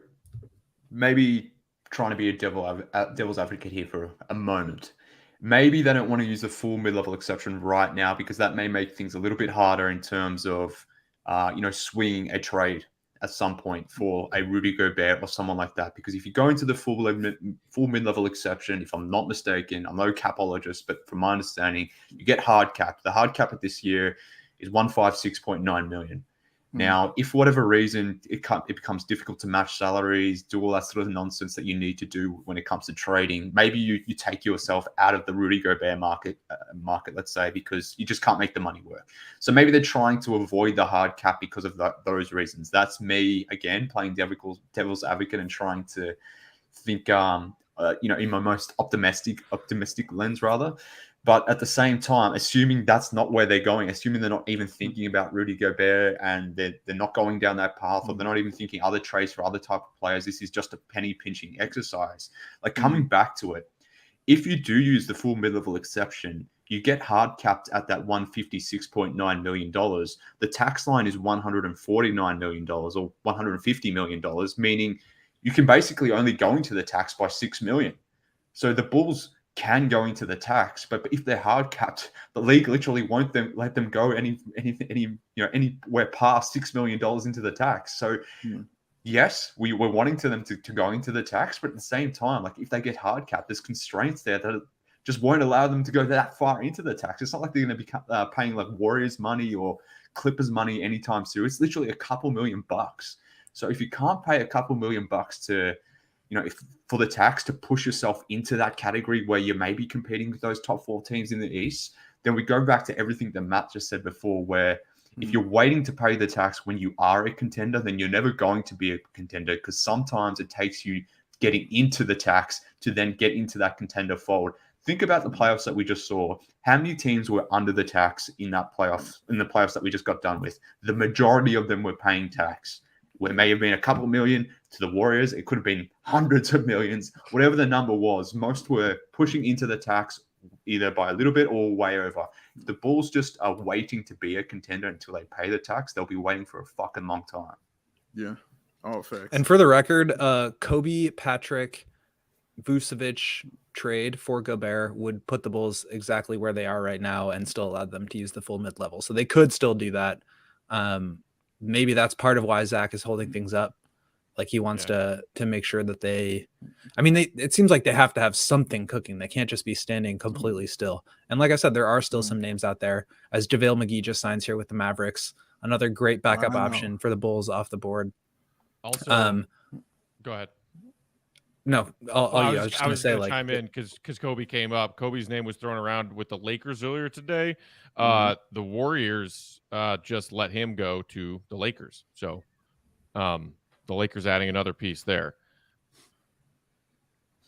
maybe trying to be a devil's advocate here for a moment. Maybe they don't want to use the full mid-level exception right now, because that may make things a little bit harder in terms of, swinging a trade at some point for a Rudy Gobert or someone like that. Because if you go into the full mid-level exception, if I'm not mistaken, I'm no capologist, but from my understanding, you get hard cap. The hard cap of this year is 156.9 million. Now, if for whatever reason it becomes difficult to match salaries, do all that sort of nonsense that you need to do when it comes to trading, maybe you take yourself out of the Rudy Gobert market, let's say, because you just can't make the money work. So maybe they're trying to avoid the hard cap because of those reasons. That's me, again, playing devil's advocate and trying to think, in my most optimistic lens, rather. But at the same time, assuming that's not where they're going, assuming they're not even thinking about Rudy Gobert and they're not going down that path, or they're not even thinking other trades for other type of players, this is just a penny pinching exercise. Coming back to it, if you do use the full mid-level exception, you get hard capped at that $156.9 million. The tax line is $149 million or $150 million, meaning you can basically only go into the tax by $6 million. So the Bulls can go into the tax, but if they're hard capped, the league literally won't let them go anywhere past $6 million into the tax. So yes, we're wanting them to go into the tax, but at the same time, like if they get hard capped, there's constraints there that just won't allow them to go that far into the tax. It's not like they're going to be paying like Warriors money or Clippers money anytime soon. It's literally a couple $1,000,000. So if you can't pay a couple $1,000,000 to, for the tax to push yourself into that category where you may be competing with those top 4 teams in the East, then we go back to everything that Matt just said before, where if you're waiting to pay the tax when you are a contender, then you're never going to be a contender, because sometimes it takes you getting into the tax to then get into that contender fold. Think about the playoffs that we just saw. How many teams were under the tax in the playoffs that we just got done with? The majority of them were paying tax. Where it may have been a couple million to the Warriors, it could have been hundreds of millions, whatever the number was. Most were pushing into the tax either by a little bit or way over. If the Bulls just are waiting to be a contender until they pay the tax, they'll be waiting for a fucking long time. Yeah. All facts. And for the record, Kobe, Patrick, Vucevic trade for Gobert would put the Bulls exactly where they are right now and still allow them to use the full mid-level. So they could still do that. Maybe that's part of why Zach is holding things up. Like he wants to make sure that it seems like they have to have something cooking. They can't just be standing completely still. And like I said, there are still some names out there, as JaVale McGee just signs here with the Mavericks, another great backup option for the Bulls off the board. Also, go ahead. No, I was just going to say, like, chime in because Kobe came up. Kobe's name was thrown around with the Lakers earlier today. The Warriors just let him go to the Lakers. So the Lakers adding another piece there.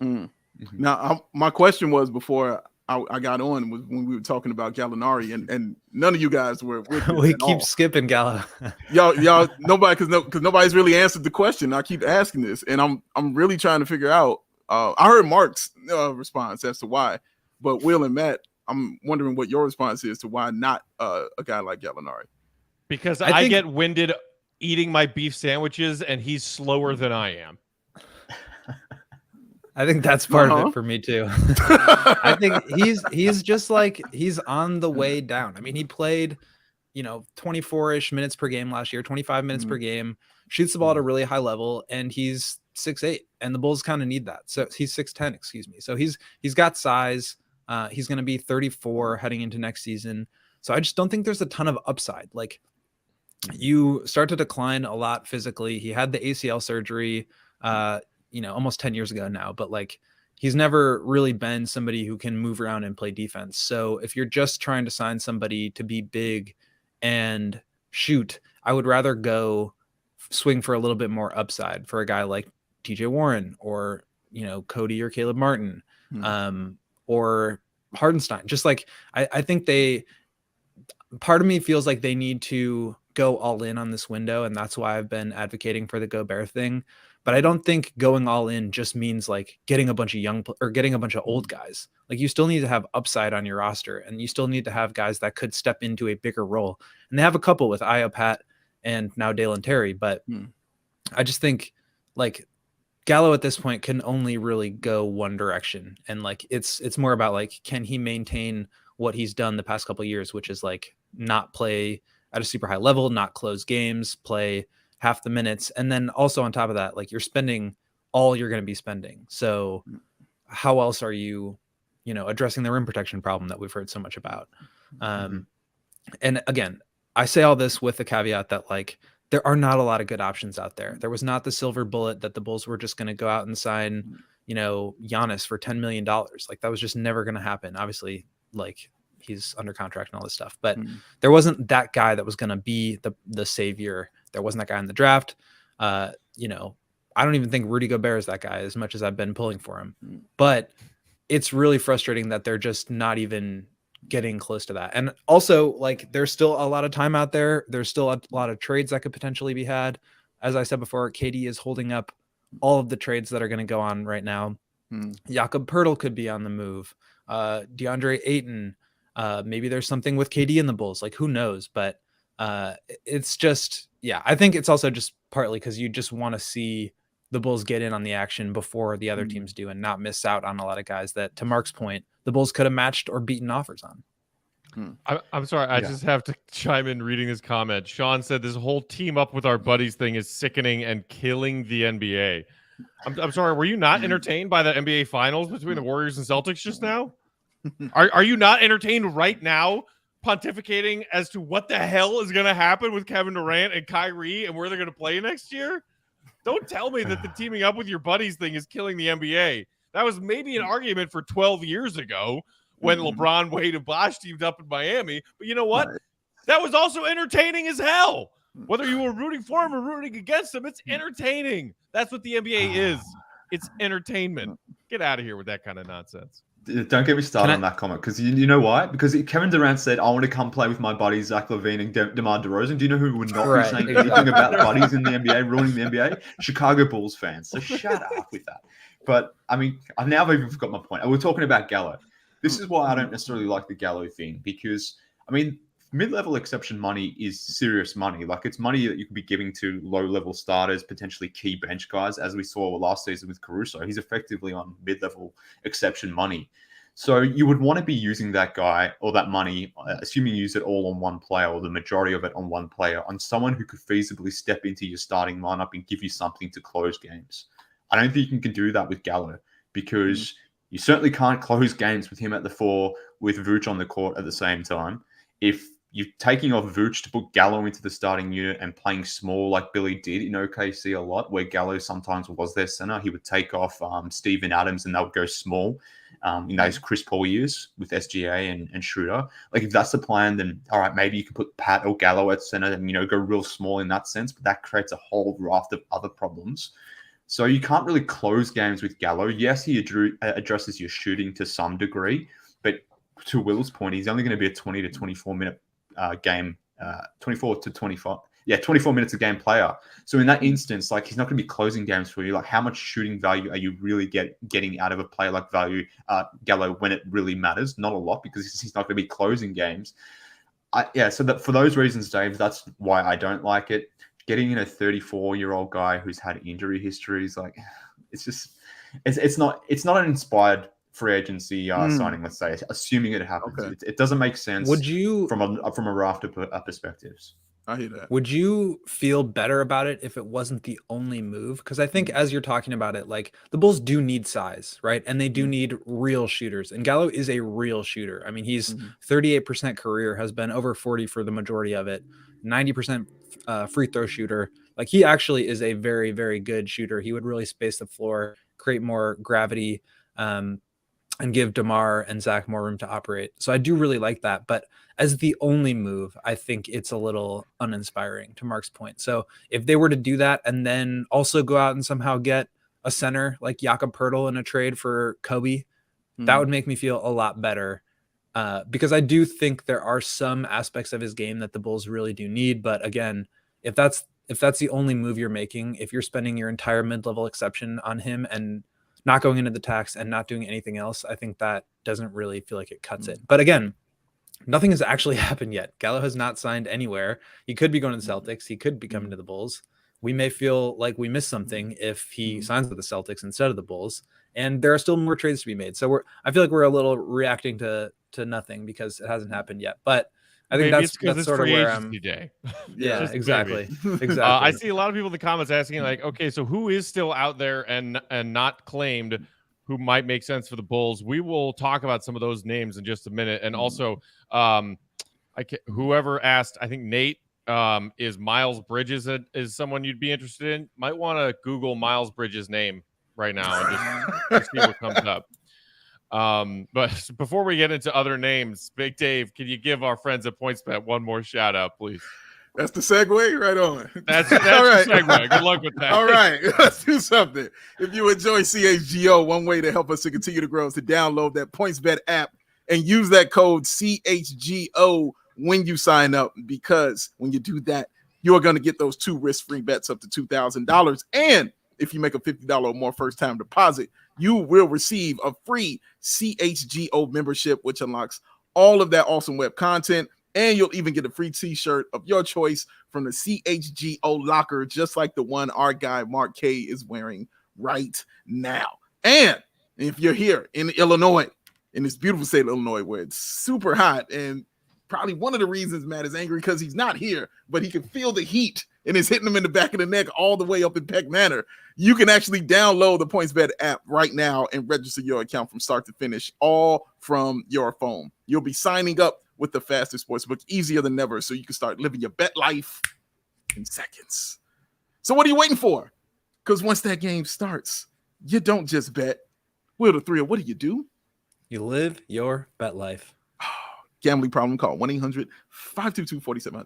Now, my question was before I got on was when we were talking about Gallinari, and none of you guys were with me. We keep skipping Gallo. y'all, nobody, because nobody's really answered the question. I keep asking this, and I'm really trying to figure out. I heard Mark's response as to why, but Will and Matt, I'm wondering what your response is to why not a guy like Gallinari. Because I get winded eating my beef sandwiches, and he's slower than I am. I think that's part of it for me too. I think he's just like, he's on the way down. I mean, he played, 24-ish minutes per game last year, 25 minutes per game, shoots the ball at a really high level, and he's 6'8", and the Bulls kind of need that. So he's 6'10", excuse me. So he's got size. He's going to be 34 heading into next season. So I just don't think there's a ton of upside. Like, you start to decline a lot physically. He had the ACL surgery, almost 10 years ago now, but like, he's never really been somebody who can move around and play defense. So if you're just trying to sign somebody to be big and shoot, I would rather go swing for a little bit more upside for a guy like TJ Warren or, Cody or Caleb Martin, or Hardenstein. Just like, I think part of me feels like they need to go all in on this window. And that's why I've been advocating for the Gobert thing. But I don't think going all in just means like getting a bunch of getting a bunch of old guys. Like, you still need to have upside on your roster, and you still need to have guys that could step into a bigger role. And they have a couple with Io Pat and now Dalen Terry. But I just think like Gallo at this point can only really go one direction. And like, it's more about like, can he maintain what he's done the past couple of years, which is like not play at a super high level, not close games, play half the minutes. And then also on top of that, like, you're spending all you're going to be spending. So how else are you, addressing the rim protection problem that we've heard so much about? And again, I say all this with the caveat that like, there are not a lot of good options out there. There was not the silver bullet that the Bulls were just going to go out and sign, Giannis for $10 million. Like, that was just never going to happen. Obviously, like, he's under contract and all this stuff, but there wasn't that guy that was going to be the savior. There wasn't that guy in the draft. I don't even think Rudy Gobert is that guy, as much as I've been pulling for him, but it's really frustrating that they're just not even getting close to that. And also, like, there's still a lot of time out there. There's still a lot of trades that could potentially be had. As I said before, KD is holding up all of the trades that are going to go on right now. Jakob Poeltl could be on the move. DeAndre Ayton, maybe there's something with KD in the Bulls, like, who knows? But it's just, I think it's also just partly because you just want to see the Bulls get in on the action before the other teams do, and not miss out on a lot of guys that, to Mark's point, the Bulls could have matched or beaten offers on. I'm sorry. I just have to chime in reading this comment. Sean said this whole team up with our buddies thing is sickening and killing the NBA. I'm sorry. Were you not entertained by the NBA finals between the Warriors and Celtics just now? Are you not entertained right now pontificating as to what the hell is going to happen with Kevin Durant and Kyrie and where they're going to play next year? Don't tell me that the teaming up with your buddies thing is killing the NBA. That was maybe an argument for 12 years ago when LeBron, Wade, and Bosh teamed up in Miami. But you know what? That was also entertaining as hell. Whether you were rooting for him or rooting against him, it's entertaining. That's what the NBA is. It's entertainment. Get out of here with that kind of nonsense. Don't get me started on that comment, because you know why? Because Kevin Durant said, I want to come play with my buddies Zach LaVine and DeMar DeRozan. Do you know who would not be saying anything about buddies in the NBA, ruining the NBA? Chicago Bulls fans. So shut up with that. But, I mean, I've even forgot my point. We're talking about Gallo. This is why I don't necessarily like the Gallo thing, because, I mean, mid-level exception money is serious money. Like, it's money that you could be giving to low-level starters, potentially key bench guys, as we saw last season with Caruso. He's effectively on mid-level exception money. So you would want to be using that guy or that money, assuming you use it all on one player or the majority of it on one player, on someone who could feasibly step into your starting lineup and give you something to close games. I don't think you can do that with Gallo, because you certainly can't close games with him at the 4 with Vooch on the court at the same time. If you're taking off Vooch to put Gallo into the starting unit and playing small like Billy did in OKC a lot, where Gallo sometimes was their center, he would take off Steven Adams and they would go small in those Chris Paul years with SGA and Schroeder. Like, if that's the plan, then all right, maybe you could put Pat or Gallo at center and, go real small in that sense, but that creates a whole raft of other problems. So you can't really close games with Gallo. Yes, he addresses your shooting to some degree, but to Will's point, he's only going to be a 20 to 24 minute game, 24 to 25. Yeah, 24 minutes a game player. So in that instance, like, he's not going to be closing games for you. Like, how much shooting value are you really getting out of a player like Gallo when it really matters? Not a lot, because he's not going to be closing games. So that for those reasons, Dave, that's why I don't like it. Getting in a 34-year-old guy who's had injury histories, like, it's not an inspired free agency signing, let's say, assuming it happens. Okay. It doesn't make sense. Would you, from a raft of perspectives? I hear that. Would you feel better about it if it wasn't the only move? Because I think as you're talking about it, like, the Bulls do need size, right? And they do need real shooters. And Gallo is a real shooter. I mean, he's 38% career, has been over 40 for the majority of it, 90% free throw shooter. Like, he actually is a very, very good shooter. He would really space the floor, create more gravity, and give DeMar and Zach more room to operate. So I do really like that. But as the only move, I think it's a little uninspiring, to Mark's point. So if they were to do that and then also go out and somehow get a center like Jakob Poeltl in a trade for Kobe, that would make me feel a lot better. Because I do think there are some aspects of his game that the Bulls really do need. But again, if that's the only move you're making, if you're spending your entire mid-level exception on him and not going into the tax and not doing anything else, I think that doesn't really feel like it cuts it. But again, nothing has actually happened yet. Gallo has not signed anywhere. He could be going to the Celtics. He could be coming to the Bulls. We may feel like we missed something if he signs with the Celtics instead of the Bulls. And there are still more trades to be made. So I feel like we're a little reacting to nothing because it hasn't happened yet. But I think that's sort of where I'm. Day. Yeah, exactly. Exactly. I see a lot of people in the comments asking, like, okay, so who is still out there and not claimed, who might make sense for the Bulls? We will talk about some of those names in just a minute. And also, whoever asked, I think Nate, is Miles Bridges is someone you'd be interested in? Might want to Google Miles Bridges' name right now and just see what comes up. But before we get into other names, Big Dave, can you give our friends at PointsBet one more shout out, please? That's the segue, right on. That's All right. the segue. Good luck with that. All right, let's do something. If you enjoy CHGO, one way to help us to continue to grow is to download that PointsBet app and use that code CHGO when you sign up, because when you do that, you're going to get those 2 risk-free bets up to $2,000. And if you make a $50 or more first-time deposit, you will receive a free CHGO membership, which unlocks all of that awesome web content. And you'll even get a free t-shirt of your choice from the CHGO locker, just like the one our guy Mark K is wearing right now. And if you're here in Illinois, in this beautiful state of Illinois, where it's super hot and probably one of the reasons Matt is angry, because he's not here, but he can feel the heat and it's hitting him in the back of the neck all the way up in Peck Manor. You can actually download the PointsBet app right now and register your account from start to finish, all from your phone. You'll be signing up with the fastest sportsbook, easier than ever, so you can start living your bet life in seconds. So what are you waiting for? Because once that game starts, you don't just bet. Will the three, what do? You live your bet life. Gambling problem, call 1-800-522-4700.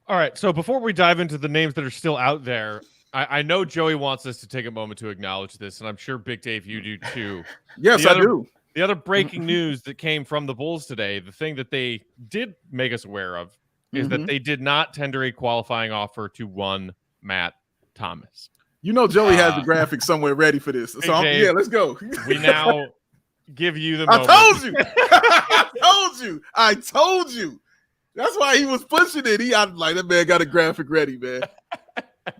All right. So before we dive into the names that are still out there, I know Joey wants us to take a moment to acknowledge this, and I'm sure Big Dave, you do too. Yes, I do. The other breaking news that came from the Bulls today, the thing that they did make us aware of, is that they did not tender a qualifying offer to one Matt Thomas. You know Joey has the graphic somewhere ready for this. So Dave, let's go. We now give you the moment. I told you. That's why he was pushing it. I'm like, that man got a graphic ready, man.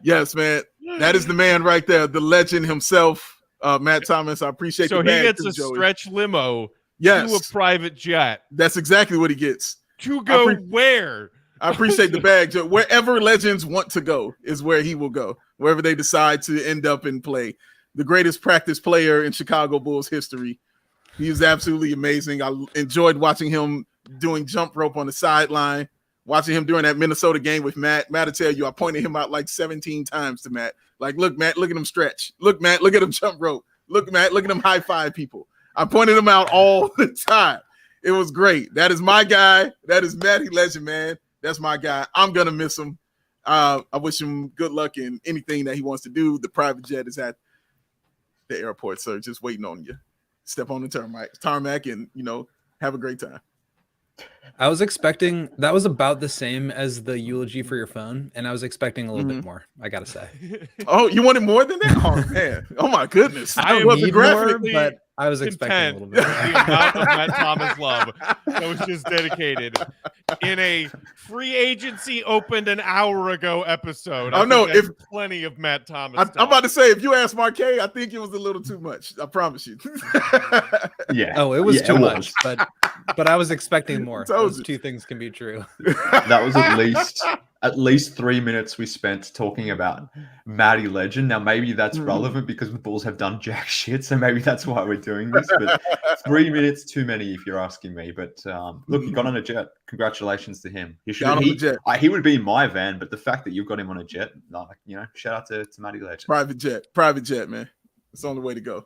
Yes, man. That is the man right there, the legend himself, Matt Thomas. I appreciate so the he gets too, a Joey. stretch limo Yes. to a private jet. That's exactly what he gets. To go where? I appreciate the bag, Joe. Wherever legends want to go is where he will go. Wherever they decide to end up and play. The greatest practice player in Chicago Bulls history. He was absolutely amazing. I enjoyed watching him doing jump rope on the sideline, watching him during that Minnesota game with Matt. Matt will tell you, I pointed him out like 17 times to Matt. Like, look, Matt, look at him stretch. Look, Matt, look at him jump rope. Look, Matt, look at him high five people. I pointed him out all the time. It was great. That is my guy. That is Matty Legend, man. That's my guy. I'm going to miss him. I wish him good luck in anything that he wants to do. The private jet is at the airport, sir, just waiting on you. Step on the tarmac and, have a great time. I was expecting that was about the same as the eulogy for your phone, and I was expecting a little bit more, I gotta say. Oh, you wanted more than that? Oh man. Oh my goodness. I was need more, but I was expecting a little bit. The amount of Matt Thomas love that was just dedicated in a free agency opened an hour ago episode. Oh no, if plenty of Matt Thomas. I'm about to say, if you ask Marquet, I think it was a little too much. I promise you. Yeah. Oh, it was too much, but I was expecting more. Those two things can be true. That was at least 3 minutes we spent talking about Matty Legend. Now maybe that's relevant because the Bulls have done jack shit, so maybe that's why we're doing this. But 3 minutes too many, if you're asking me. But look, he got on a jet. Congratulations to him. He would be in my van, but the fact that you've got him on a jet, shout out to Matty Legend. Private jet, man. It's the only way to go.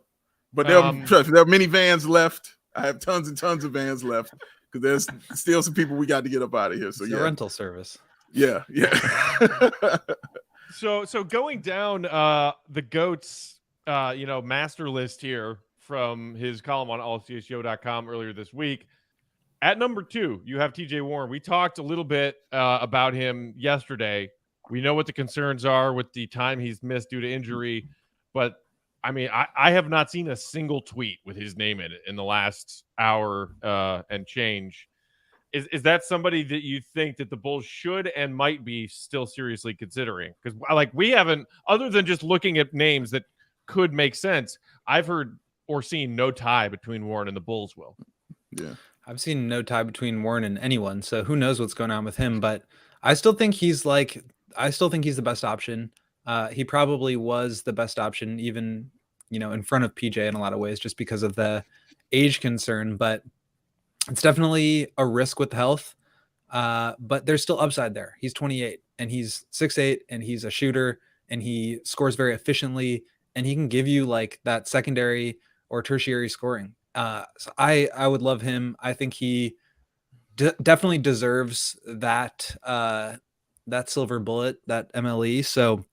But there are many vans left. I have tons and tons of vans left because there's still some people we got to get up out of here. So it's a rental service. Yeah. So going down the GOAT's master list here from his column on allchgo.com earlier this week. At number 2, you have TJ Warren. We talked a little bit about him yesterday. We know what the concerns are with the time he's missed due to injury, but I mean, I have not seen a single tweet with his name in it in the last hour and change. Is that somebody that you think that the Bulls should and might be still seriously considering? Because we haven't, other than just looking at names that could make sense, I've heard or seen no tie between Warren and the Bulls, Will. Yeah. I've seen no tie between Warren and anyone, so who knows what's going on with him, but I still think he's the best option. He probably was the best option, even, in front of PJ in a lot of ways, just because of the age concern, but it's definitely a risk with health. But there's still upside there. He's 28 and he's 6'8" and he's a shooter and he scores very efficiently and he can give you like that secondary or tertiary scoring. So I would love him. I think he definitely deserves that silver bullet, that MLE. So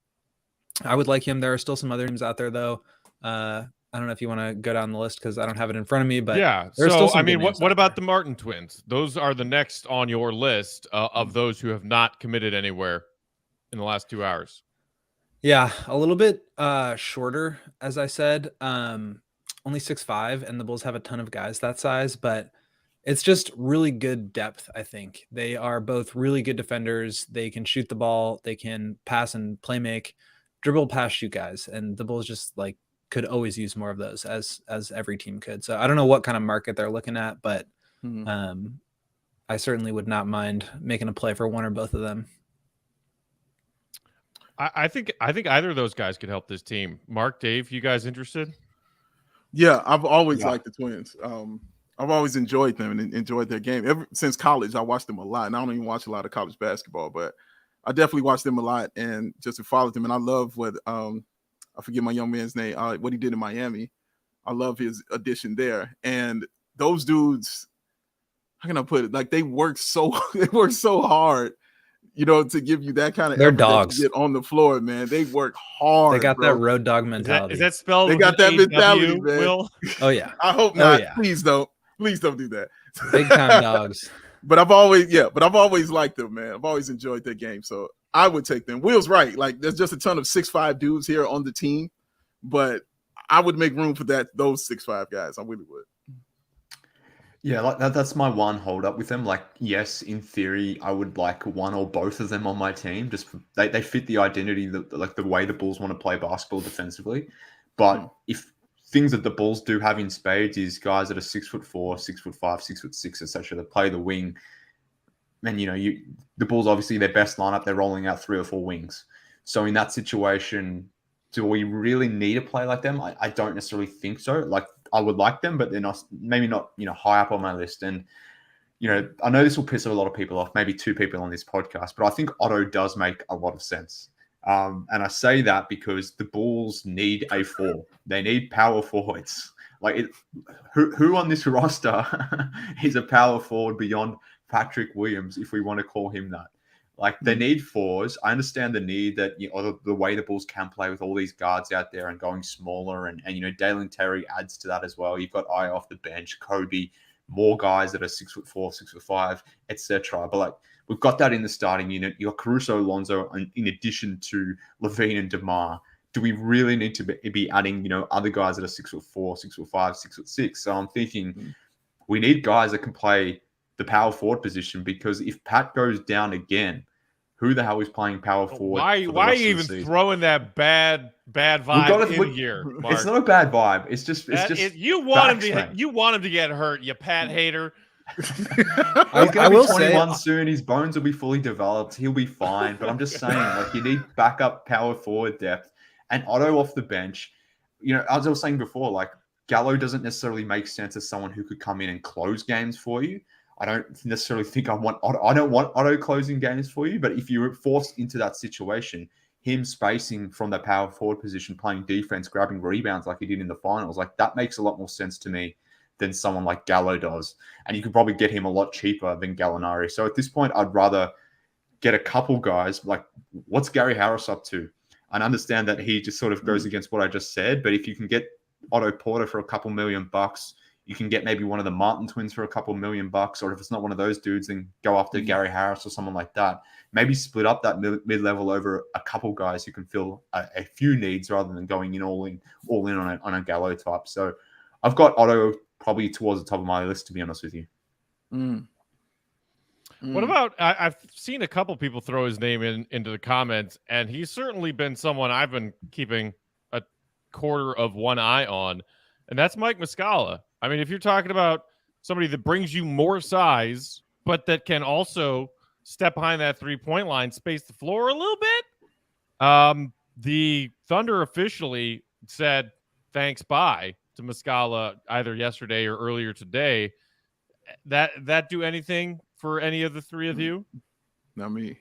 I would like him. There are still some other names out there though. I don't know if you want to go down the list because I don't have it in front of me, but yeah. So I mean, what about the Martin twins? Those are the next on your list of those who have not committed anywhere in the last 2 hours. Yeah, a little bit shorter, as I said, only 6'5", and the Bulls have a ton of guys that size, but it's just really good depth. I think they are both really good defenders. They can shoot the ball, they can pass and play make, dribble, pass, shoot guys, and the Bulls just could always use more of those as every team could. So I don't know what kind of market they're looking at, but I certainly would not mind making a play for one or both of them. I think either of those guys could help this team. Mark, Dave, you guys interested? Yeah, I've always liked the Twins. I've always enjoyed them and enjoyed their game. Ever since college, I watched them a lot. And I don't even watch a lot of college basketball, but I definitely watched them a lot and just followed them. And I love what I forget my young man's name, what he did in Miami. I love his addition there. And those dudes, how can I put it? Like they work so hard, to give you that kind of they're effort dogs to get on the floor, man. They work hard. They got bro. that road dog mentality. Is that spelled? They got that mentality, man. Will? Oh yeah. I hope not. Yeah. Please don't do that. Big time dogs. But I've always liked them, man. I've always enjoyed their game. So I would take them. Will's right. Like there's just a ton of 6'5" dudes here on the team, but I would make room for those 6'5" guys. I really would. Yeah, that's my one hold up with them. Like, yes, in theory, I would like one or both of them on my team. Just they fit the identity, the way the Bulls want to play basketball defensively. But if things that the Bulls do have in spades is guys that are 6'4", 6'5", 6'6", etc., that play the wing. And the Bulls obviously their best lineup, they're rolling out 3 or 4 wings. So in that situation, do we really need a play like them? I don't necessarily think so. Like I would like them, but they're not high up on my list. And I know this will piss a lot of people off, maybe 2 people on this podcast, but I think Otto does make a lot of sense. And I say that because the Bulls need a 4. They need power forwards. Like who on this roster is a power forward beyond Patrick Williams, if we want to call him that? Like they need 4s. I understand the need that the way the Bulls can play with all these guards out there and going smaller, and Dalen Terry adds to that as well. You've got Eye off the bench, Kobe, more guys that are 6'4", 6'5", etc. But like we've got that in the starting unit. You got Caruso, Alonzo, in addition to LaVine and DeMar. Do we really need to be adding other guys that are 6'4", 6'5", 6'6"? So I'm thinking we need guys that can play the power forward position, because if Pat goes down again, who the hell is playing power forward? Why are you even throwing that bad vibe in here, Mark? It's not a bad vibe. It's just you want him to get hurt, you Pat hater. He's going to be 21 soon. His bones will be fully developed. He'll be fine. But I'm just saying, like, you need backup power forward depth. And Otto off the bench, as I was saying before, like Gallo doesn't necessarily make sense as someone who could come in and close games for you. I don't necessarily think I don't want Otto closing games for you, but if you're forced into that situation, him spacing from the power forward position, playing defense, grabbing rebounds like he did in the finals, like that makes a lot more sense to me than someone like Gallo does. And you could probably get him a lot cheaper than Gallinari. So at this point, I'd rather get a couple guys. Like, what's Gary Harris up to? I understand that he just sort of goes against what I just said, but if you can get Otto Porter for a couple $1 million, you can get maybe one of the Martin twins for a couple $1 million, or if it's not one of those dudes, then go after Gary Harris or someone like that. Maybe split up that mid-level over a couple guys who can fill a few needs rather than going in all in on a Gallo type. So I've got Otto probably towards the top of my list, to be honest with you. What about, I've seen a couple people throw his name into the comments, and he's certainly been someone I've been keeping a quarter of one eye on, and that's Mike Mascala. I mean, if you're talking about somebody that brings you more size, but that can also step behind that 3-point line, space the floor a little bit, the Thunder officially said thanks, bye to Mascala either yesterday or earlier today. That do anything for any of the three of you? Not me.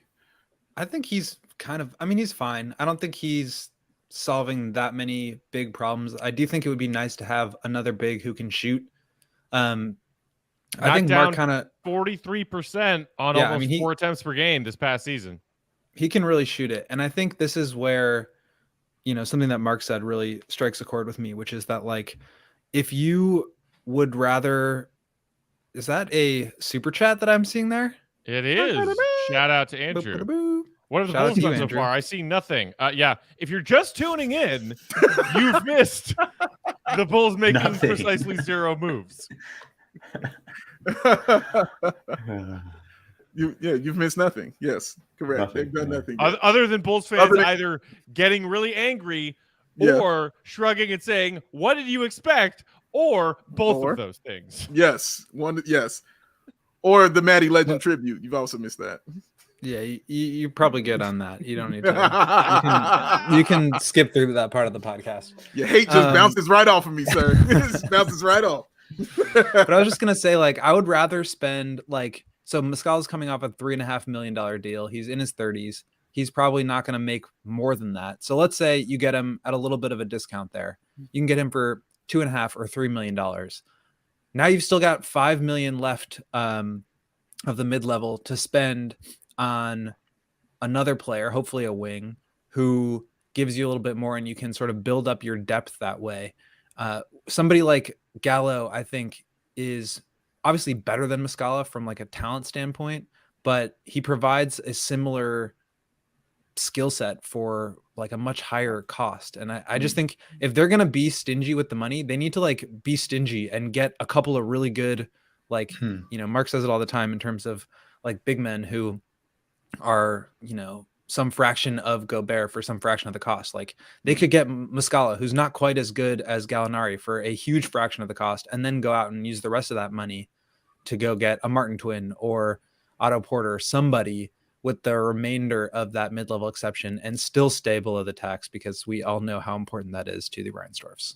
I think he's he's fine. I don't think he's solving that many big problems. I do think it would be nice to have another big who can shoot. I think Mark kind of 43% on almost 4 attempts per game this past season. He can really shoot it. And I think this is where, something that Mark said really strikes a chord with me, which is that, like, if you would rather, is that a super chat that I'm seeing there? It is. Shout out to Andrew. What have the Bulls done so far? I see nothing. If you're just tuning in, you've missed the Bulls making precisely 0 moves. You've missed nothing. Yes, correct. They've done nothing. Other than Bulls fans either getting really angry or shrugging and saying, "What did you expect?" or both of those things. Yes. Or the Matty Legend tribute. You've also missed that. Yeah, you're probably good on that. You don't need to. You can skip through that part of the podcast. Your hate just bounces right off of me, sir. It bounces right off. But I was just gonna say, like, I would rather spend so Mascala's coming off a $3.5 million deal. He's in his 30s. He's probably not gonna make more than that. So let's say you get him at a little bit of a discount there. You can get him for $2.5 or $3 million. Now you've still got $5 million left of the mid-level to spend on another player, hopefully a wing, who gives you a little bit more, and you can sort of build up your depth that way. Somebody like Gallo, I think, is obviously better than Mascala from like a talent standpoint, but he provides a similar skill set for like a much higher cost. And I just think if they're going to be stingy with the money, they need to like be stingy and get a couple of really good, like, Mark says it all the time in terms of like big men who are, some fraction of Gobert for some fraction of the cost. Like they could get Mascala, who's not quite as good as Gallinari, for a huge fraction of the cost, and then go out and use the rest of that money to go get a Martin Twin or Otto Porter, somebody with the remainder of that mid-level exception, and still stay below the tax, because we all know how important that is to the Reinsdorfs.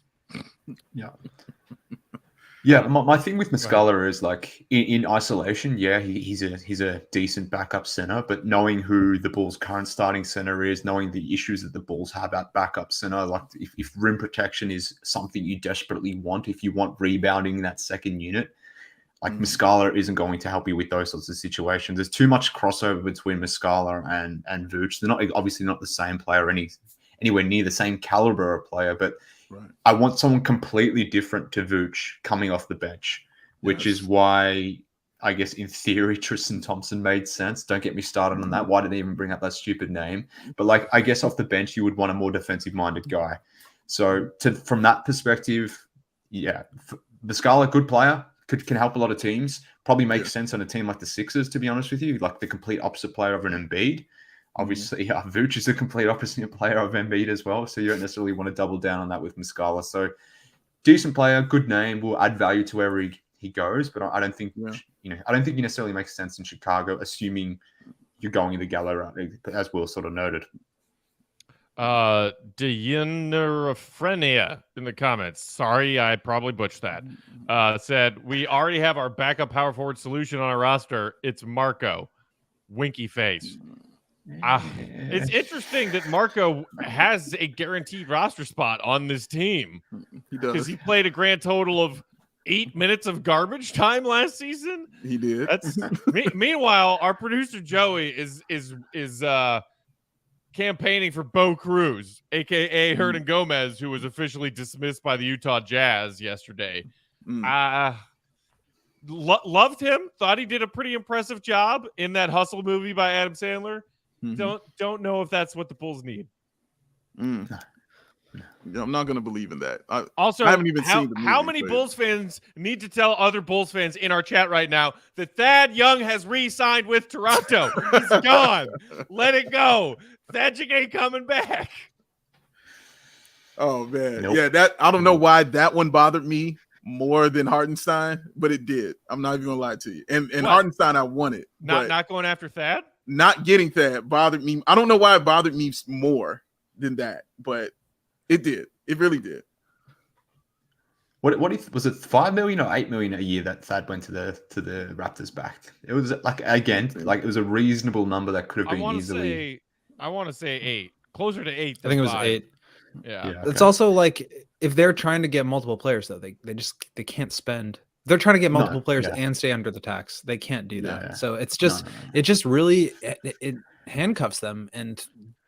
Yeah, my thing with Mascala is like in isolation, he's a decent backup center, but knowing who the Bulls' current starting center is, knowing the issues that the Bulls have at backup center, like if rim protection is something you desperately want, if you want rebounding in that second unit, like Mascala isn't going to help you with those sorts of situations. There's too much crossover between Mascala and Vooch. They're obviously not the same player, anywhere near the same caliber of player, but I want someone completely different to Vooch coming off the bench, which is why I guess in theory Tristan Thompson made sense. Don't get me started on that. Why did they even bring up that stupid name? But like, I guess off the bench you would want a more defensive-minded guy. So from that perspective, Mascala, good player, can help a lot of teams. Probably makes sense on a team like the Sixers, to be honest with you, like the complete opposite player of an Embiid. Obviously, Vooch is a complete opposite player of Embiid as well, so you don't necessarily want to double down on that with Mascala. So, decent player, good name, will add value to wherever he goes. But I don't think I don't think he necessarily makes sense in Chicago, assuming you're going in the Gallo route, as Will sort of noted. Deyeneraphrenia in the comments. Sorry, I probably butchered that. Said, we already have our backup power forward solution on our roster. It's Marco. Winky face. It's interesting that Marco has a guaranteed roster spot on this team. He does. Because he played a grand total of 8 minutes of garbage time last season. He did. Meanwhile, our producer Joey is campaigning for Bo Cruz, aka Hernan Gomez, who was officially dismissed by the Utah Jazz yesterday. Loved him. Thought he did a pretty impressive job in that Hustle movie by Adam Sandler. Don't know if that's what the Bulls need. I'm not going to believe in that. I haven't even seen the movie. How many Bulls fans need to tell other Bulls fans in our chat right now that Thad Young has re-signed with Toronto? He's gone. Let it go. Thadjic ain't coming back. Oh man, nope. That I don't know why that one bothered me more than Hartenstein, but it did. I'm not even gonna lie to you. And Hartenstein, I wanted. Not going after Thad. Not getting Thad bothered me. I don't know why it bothered me more than that, but it did. It really did. What was it? $5 million or $8 million a year that Thad went to the Raptors back? It was like, again, like it was a reasonable number that could have been easily. I want to say 8, closer to 8. I think it was 8. Yeah. Okay. It's also like if they're trying to get multiple players, though, they can't spend. They're trying to get multiple players and stay under the tax. They can't do that. So it's just it just really it handcuffs them, and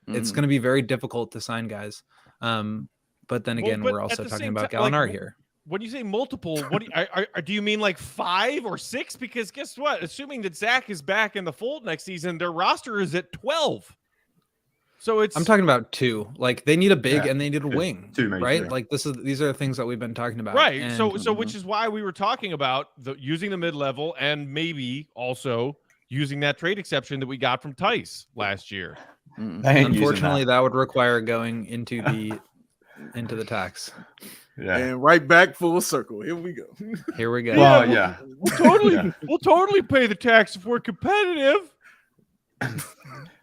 it's going to be very difficult to sign guys. But then again, we're also talking about Gallinari here. When you say multiple, what do you mean, like 5 or 6? Because guess what? Assuming that Zach is back in the fold next season, their roster is at 12. So I'm talking about 2. Like they need a big and they need a wing, 2 maybe, right? Like these are the things that we've been talking about, right? And, so which is why we were talking about using the mid-level and maybe also using that trade exception that we got from Tice last year. Unfortunately, that would require going into the into the tax. Yeah. And right back full circle. Here we go. Here we go. Well, yeah. We'll totally pay the tax if we're competitive.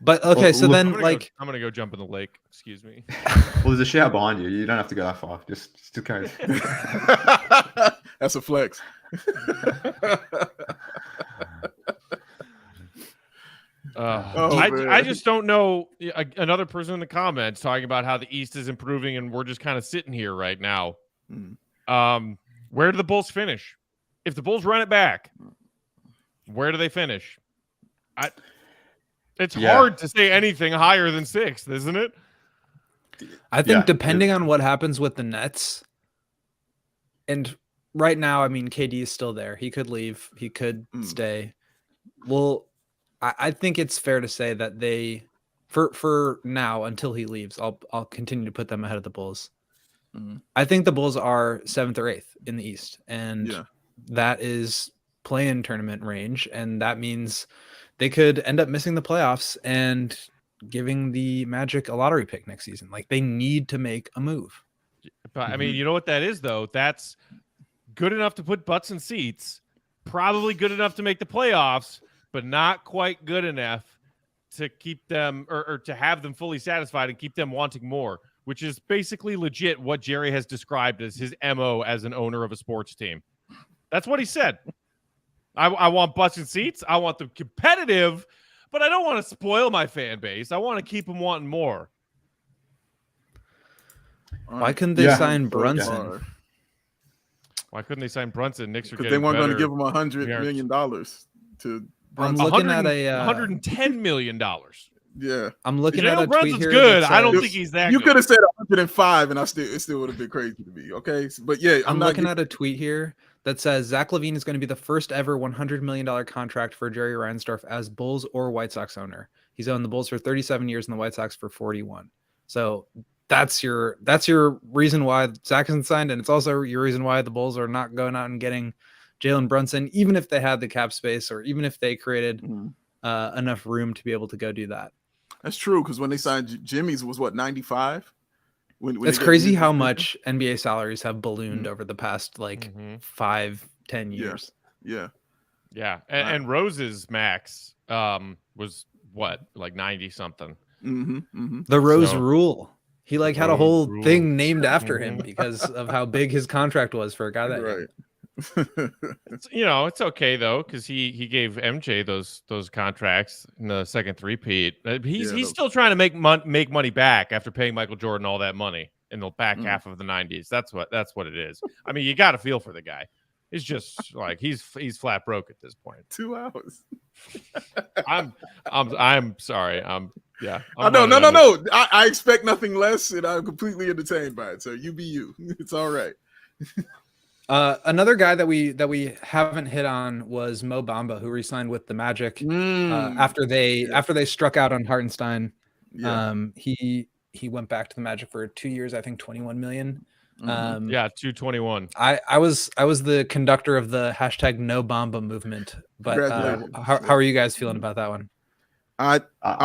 But okay, Well, so look, then like I'm gonna go jump in the lake. Excuse me. Well, there's a shower behind you. You don't have to go that far. Just okay. That's a flex. I just don't know. Another person in the comments talking about how the East is improving, and we're just kind of sitting here right now. Where do the Bulls finish? If the Bulls run it back, where do they finish? It's hard to say anything higher than 6th, isn't it? I think depending on what happens with the Nets, and right now, I mean, KD is still there. He could leave. He could stay. Well, I think it's fair to say that they, for now, until he leaves, I'll continue to put them ahead of the Bulls. I think the Bulls are 7th or 8th in the East, and that is play-in tournament range, and that means they could end up missing the playoffs and giving the Magic a lottery pick next season. Like, they need to make a move. But I mean, you know what that is, though? That's good enough to put butts in seats, probably good enough to make the playoffs, but not quite good enough to keep them or to have them fully satisfied and keep them wanting more, which is basically legit what Jerry has described as his MO as an owner of a sports team. That's what he said. I want butts in seats. I want them competitive, but I don't want to spoil my fan base. I want to keep them wanting more. Why couldn't they sign Brunson? Why couldn't they sign Brunson? Knicks are because they weren't going to give him $100 million to Brunson. I'm looking at $110 million. Yeah, I'm looking at a Brunson's tweet here. Good. Says, I don't think he's that. You good. could have said 105, and it still would have been crazy to me. Okay, but yeah, I'm looking at a tweet here that says Zach LaVine is going to be the first ever $100 million contract for Jerry Reinsdorf as Bulls or White Sox owner. He's owned the Bulls for 37 years and the White Sox for 41. So that's your reason why Zach isn't signed, and it's also your reason why the Bulls are not going out and getting Jalen Brunson, even if they had the cap space or even if they created enough room to be able to go do that. That's true, because when they signed Jimmy's was what, 95? It's crazy how much NBA salaries have ballooned over the past 5-10 years. Yeah. And Rose's max was what, like 90 something. The Rose rule. He had a whole thing named after him because of how big his contract was for a guy that young. It's okay though, because he gave MJ those contracts in the second three-peat. He's still trying to make money back after paying Michael Jordan all that money in the back half of the 90s. That's what it is. I mean, you got to feel for the guy. It's just like he's flat broke at this point. 2 hours. I'm sorry. No. I expect nothing less, and I'm completely entertained by it. So you be you. It's all right. Another guy that we haven't hit on was Mo Bamba, who re-signed with the Magic after they struck out on Hartenstein. He went back to the Magic for 2 years, I think 21 million. 221. I was the conductor of the hashtag No Bamba movement. But how are you guys feeling about that one? I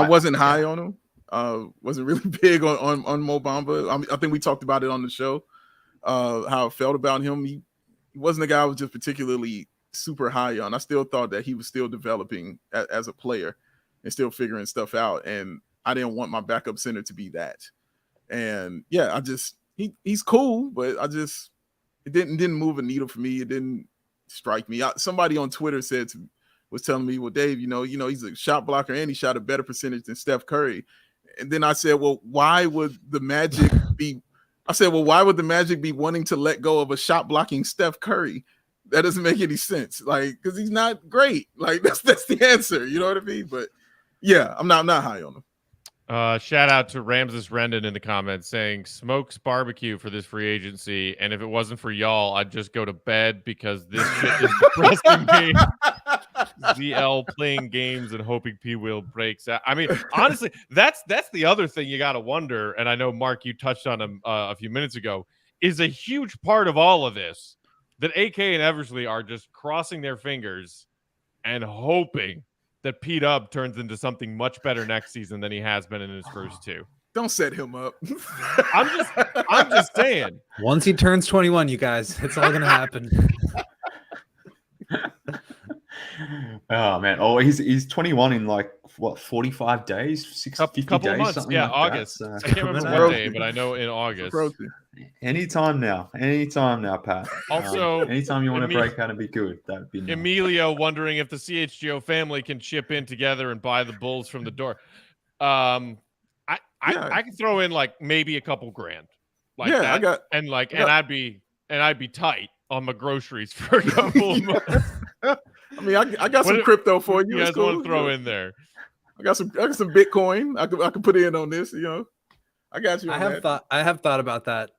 wasn't high on him. Wasn't really big on Mo Bamba. I think we talked about it on the show. How I felt about him. He wasn't a guy I was just particularly super high on. I still thought that he was still developing as a player and still figuring stuff out. And I didn't want my backup center to be that. And yeah, he's cool, but it didn't move a needle for me. It didn't strike me. Somebody on Twitter was telling me, well, Dave, he's a shot blocker and he shot a better percentage than Steph Curry. And then I said, well, why would the Magic be wanting to let go of a shot blocking Steph Curry? That doesn't make any sense. Because he's not great. That's the answer. You know what I mean? But yeah, I'm not high on him. Shout out to Ramses Rendon in the comments saying Smokes barbecue for this free agency, and if it wasn't for y'all, I'd just go to bed because this shit is depressing me. ZL playing games and hoping P-Will breaks out. I mean, honestly, that's the other thing you got to wonder, and I know, Mark, you touched on him a few minutes ago, is a huge part of all of this that AK and Eversley are just crossing their fingers and hoping that P-Dub turns into something much better next season than he has been in his first two. Don't set him up. I'm just saying. Once he turns 21, you guys, it's all gonna happen. Oh man! Oh, he's 21 in like what 45 days, 50 Couple of days, months. something Yeah, like August. That. I can't remember what day, but I know in August. Approaching. Anytime now, Pat. Also, anytime you want to break out and be good, that'd be nice. Emilio wondering if the CHGO family can chip in together and buy the Bulls from the door. I can throw in like maybe a couple grand, like that, and I'd be tight on my groceries for a couple of months. I mean, I got some crypto for you. You guys want to throw in there? I got some Bitcoin. I can put in on this. You know, I got you. I have thought about that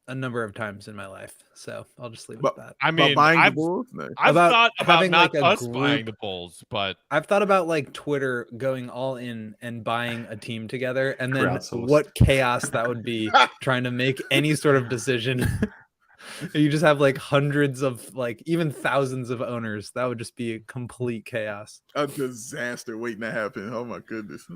a number of times in my life, so I'll just leave it at that. I mean, buying the Bulls? No. I've thought about not like us buying the Bulls, but I've thought about like Twitter going all in and buying a team together, and then Crowdsourced. what chaos that would be trying to make any sort of decision. You just have like hundreds of, like even thousands of owners. That would just be a complete chaos. A disaster waiting to happen. Oh my goodness.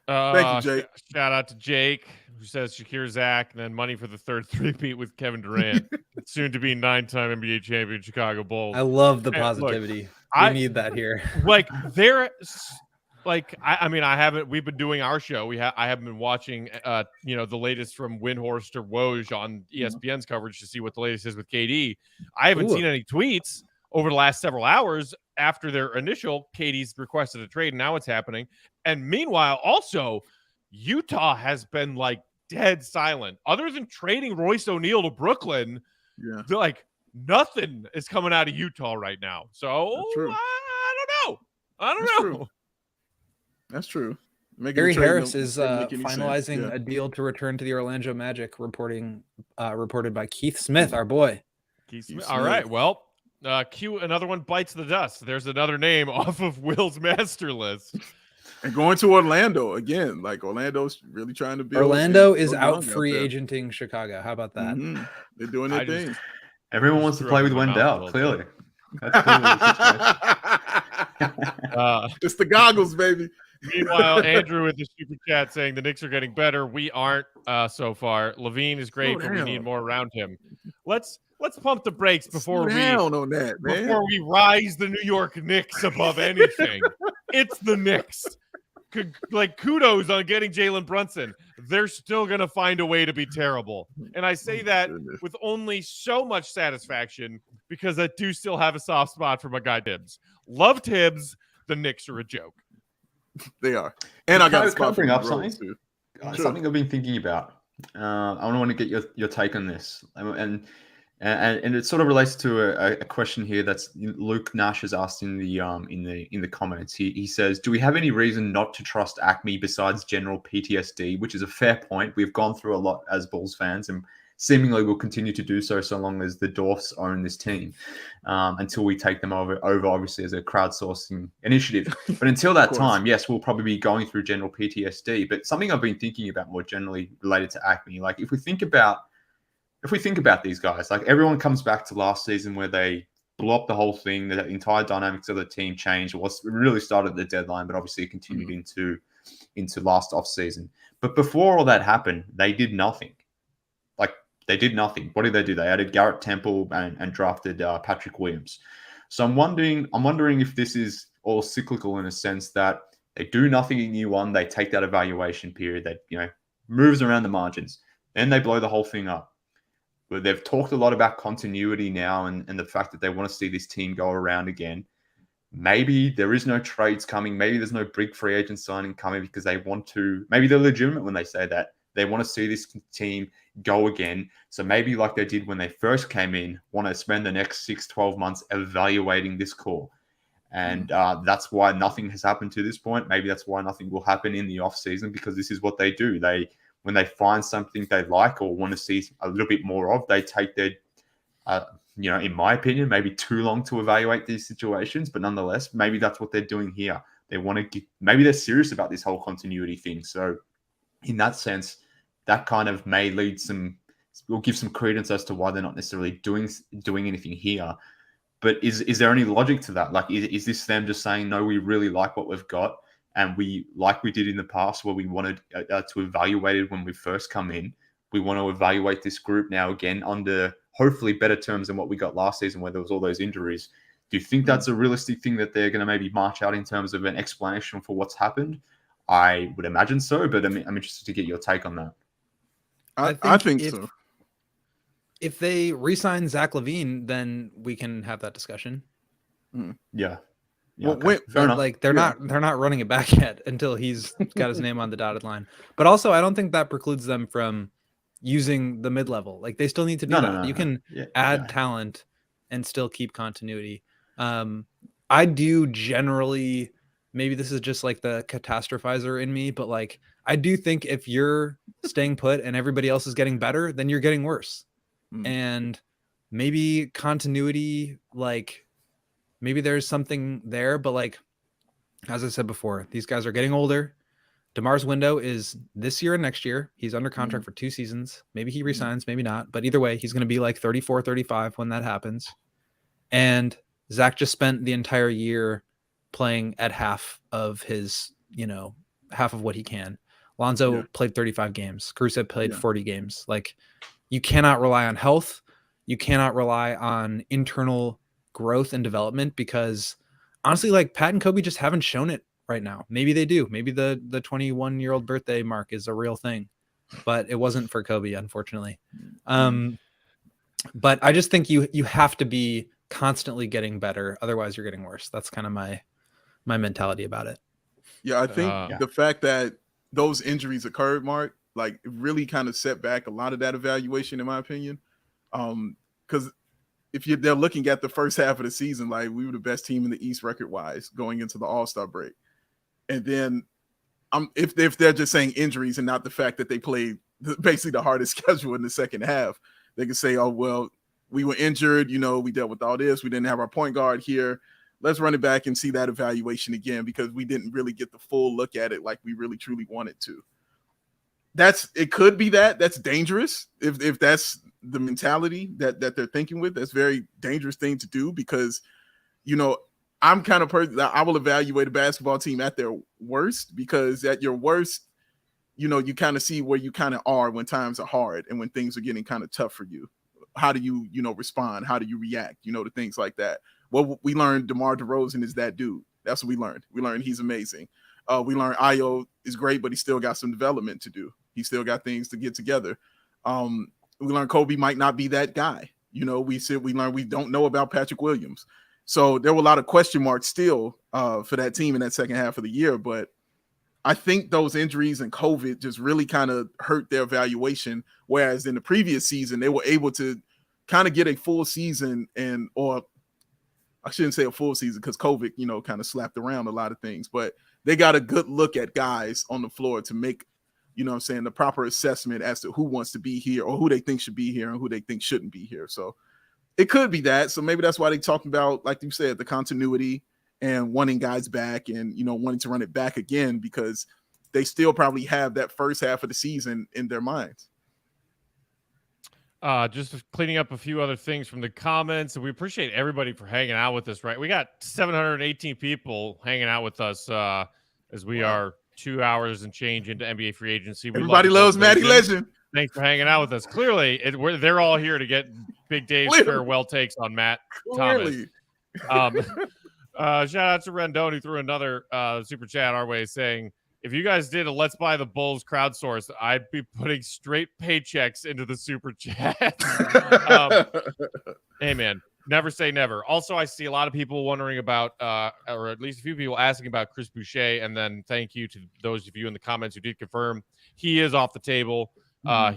Thank you, Jake. Shout out to Jake, who says Shakir Zach, and then money for the third three-peat with Kevin Durant. Soon to be 9-time NBA champion Chicago Bulls. I love the positivity. We need that here. Like I mean, I haven't. We've been doing our show. I haven't been watching, the latest from Windhorst or Woj on ESPN's coverage to see what the latest is with KD. I haven't seen any tweets over the last several hours after their initial KD's requested a trade. And now it's happening. And meanwhile, also, Utah has been like dead silent. Other than trading Royce O'Neal to Brooklyn, like nothing is coming out of Utah right now. So I don't know. That's true. Gary Harris is finalizing a deal to return to the Orlando Magic, reported by Keith Smith, our boy. Keith Smith. All right. Well, another one bites the dust. There's another name off of Will's master list. And going to Orlando again. Like Orlando's really trying to build. Orlando is out free agenting Chicago. How about that? Mm-hmm. They're doing their thing. Everyone wants to play with Wendell, clearly. That's clearly the situation. It's the goggles, baby. Meanwhile, Andrew with the super chat saying the Knicks are getting better. We aren't so far. LaVine is great, but we need more around him. Let's pump the brakes before we rise the New York Knicks above anything. It's the Knicks. Like, kudos on getting Jalen Brunson. They're still going to find a way to be terrible. And I say that with only so much satisfaction because I do still have a soft spot for my guy Tibbs. Love Tibbs. The Knicks are a joke. They are. And I got to bring up something. Something I've been thinking about. I want to get your take on this. And it sort of relates to a question here that's Luke Nash has asked in the comments. He says, do we have any reason not to trust Acme besides general PTSD? Which is a fair point. We've gone through a lot as Bulls fans, and seemingly will continue to do so long as the Dwarfs own this team, until we take them over obviously as a crowdsourcing initiative. But until that time, yes, we'll probably be going through general PTSD. But something I've been thinking about more generally related to Acme, like if we think about these guys, like everyone comes back to last season where they blew up the whole thing, the entire dynamics of the team changed. It really started at the deadline, but obviously it continued into last off season. But before all that happened, they did nothing. They did nothing. What did they do? They added Garrett Temple and drafted Patrick Williams. So I'm wondering if this is all cyclical in a sense that they do nothing in year one. They take that evaluation period that moves around the margins. Then they blow the whole thing up. But they've talked a lot about continuity now and the fact that they want to see this team go around again. Maybe there is no trades coming. Maybe there's no big free agent signing coming because they want to. Maybe they're legitimate when they say that. They want to see this team go again. So maybe like they did when they first came in, want to spend the next 6-12 months evaluating this core. And that's why nothing has happened to this point. Maybe that's why nothing will happen in the off season, because this is what they do. When they find something they like or want to see a little bit more of, they take their, in my opinion, maybe too long to evaluate these situations. But nonetheless, maybe that's what they're doing here. They want to maybe they're serious about this whole continuity thing. So in that sense, that kind of may will give some credence as to why they're not necessarily doing anything here. But is there any logic to that? Like, is this them just saying, no, we really like what we've got, And we, like we did in the past, where we wanted to evaluate it when we first come in, we want to evaluate this group now again under hopefully better terms than what we got last season, where there was all those injuries. Do you think that's a realistic thing that they're going to maybe march out in terms of an explanation for what's happened? I would imagine so, but I'm interested to get your take on that. I think so. If they re-sign Zach LaVine, then we can have that discussion. Yeah. Well, Okay. Fair enough. Like they're not running it back yet until he's got his name on the dotted line. But also, I don't think that precludes them from using the mid-level. Like they still need to do that. No. You can add talent and still keep continuity. I do generally, maybe this is just like the catastrophizer in me, but like I do think if you're staying put and everybody else is getting better, then you're getting worse. And maybe continuity, like maybe there's something there, but like as I said before, these guys are getting older. DeMar's window is this year and next year. He's under contract for 2 seasons. Maybe he resigns, maybe not. But either way, he's going to be like 34, 35 when that happens. And Zach just spent the entire year playing at half of his, half of what he can. Lonzo played 35 games. Caruso played 40 games. Like you cannot rely on health. You cannot rely on internal growth and development because honestly, like Pat and Kobe just haven't shown it right now. Maybe they do. Maybe the 21-year-old birthday mark is a real thing, but it wasn't for Kobe, unfortunately. But I just think you have to be constantly getting better. Otherwise you're getting worse. That's kind of my mentality about it. Yeah. I think the fact that those injuries occurred, Mark, like it really kind of set back a lot of that evaluation, in my opinion. Because if they're looking at the first half of the season, like we were the best team in the East record-wise going into the All-Star break. And then if they're just saying injuries and not the fact that they played basically the hardest schedule in the second half, they can say, oh, well, we were injured, we dealt with all this. We didn't have our point guard here. Let's run it back and see that evaluation again because we didn't really get the full look at it like we really truly wanted to. It could be that's dangerous if that's the mentality that they're thinking with. That's a very dangerous thing to do because, I'm kind of person that I will evaluate a basketball team at their worst because at your worst, you kind of see where you kind of are when times are hard and when things are getting kind of tough for you. How do you, respond? How do you react? To things like that. Well, we learned DeMar DeRozan is that dude. That's what we learned. We learned he's amazing. We learned Ayo is great, but he still got some development to do. He still got things to get together. We learned Kobe might not be that guy. We learned we don't know about Patrick Williams. So there were a lot of question marks still for that team in that second half of the year. But I think those injuries and COVID just really kind of hurt their evaluation. Whereas in the previous season, they were able to kind of get a full season or I shouldn't say a full season because COVID, kind of slapped around a lot of things. But they got a good look at guys on the floor to make, the proper assessment as to who wants to be here or who they think should be here and who they think shouldn't be here. So it could be that. So maybe that's why they talking about, like you said, the continuity and wanting guys back and, wanting to run it back again because they still probably have that first half of the season in their minds. Just cleaning up a few other things from the comments. And we appreciate everybody for hanging out with us, right? We got 718 people hanging out with us as we are 2 hours and change into NBA free agency. Everybody loves Matty Legend. Thanks for hanging out with us. Clearly, they're all here to get Big Dave's farewell takes on Matt Thomas. Shout out to Rendon who threw another super chat our way saying, if you guys did a Let's Buy the Bulls crowdsource, I'd be putting straight paychecks into the super chat. Hey, man, never say never. Also, I see a lot of people wondering about, or at least a few people asking about Chris Boucher. And then thank you to those of you in the comments who did confirm he is off the table.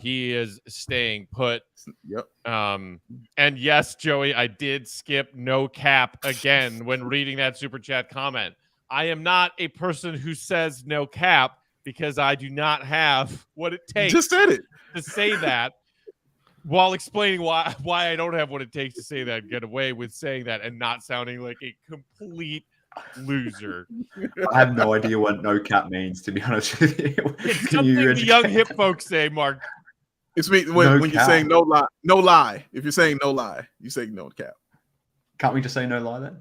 He is staying put. Yep. And yes, Joey, I did skip no cap again when reading that super chat comment. I am not a person who says no cap because I do not have what it takes Just said it. to say that while explaining why I don't have what it takes to say that, get away with saying that and not sounding like a complete loser. I have no idea what no cap means, to be honest with you. It's something the young hip folks say, Mark. It's when you're saying no lie. If you're saying no lie, you say no cap. Can't we just say no lie then?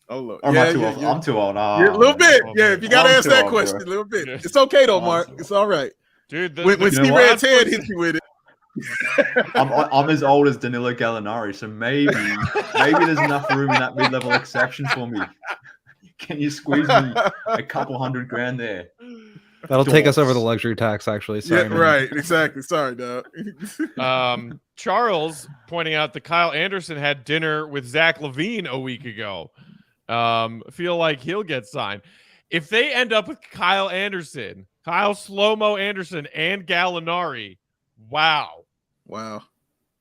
Oh, look. Or am I too old? I'm too old. Yeah, a little bit. Yeah, if you got to I'm answer too that old, question, bro. a little bit. Yeah. It's okay, though, I'm Mark. too It's all right. Dude, When you know C what? Red Ted hits you with it. I'm as old as Danilo Gallinari, so maybe there's enough room in that mid-level exception for me. Can you squeeze me a couple $100,000 there? That'll take us over the Dorks. luxury tax, actually. Sorry, Yeah, man. right. Exactly. Sorry, dog. Charles pointing out that Kyle Anderson had dinner with Zach LaVine a week ago. Feel like he'll get signed. If they end up with Kyle Anderson, Kyle Slow-Mo Anderson, and Gallinari, wow. Wow.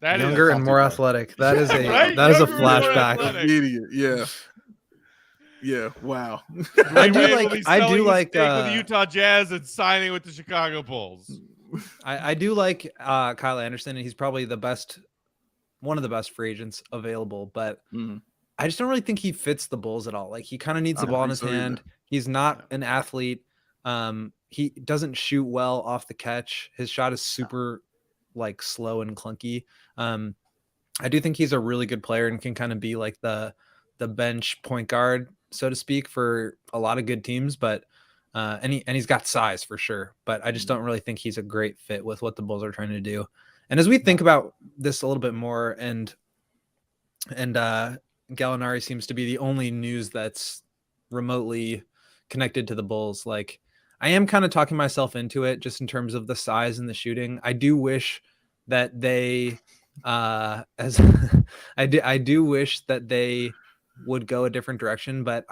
That is Younger and more bro. athletic. That is a Right? that is a Younger and more flashback. athletic. Immediate. Yeah. Yeah. Wow. I do Dwayne will like- be I do selling his like, stake with the Utah Jazz and signing with the Chicago Bulls. I do like Kyle Anderson, and he's probably one of the best free agents available, but Mhm. I just don't really think he fits the Bulls at all. Like, he kind of needs I the don't ball in think his so either. hand. He's not an athlete. He doesn't shoot well off the catch. His shot is super like slow and clunky. I do think he's a really good player and can kind of be like the bench point guard, so to speak, for a lot of good teams, but and he's got size for sure, but I just don't really think he's a great fit with what the Bulls are trying to do. And as we think about this a little bit more, and Gallinari seems to be the only news that's remotely connected to the Bulls. Like, I am kind of talking myself into it just in terms of the size and the shooting. I do wish that they I do wish that they would go a different direction, but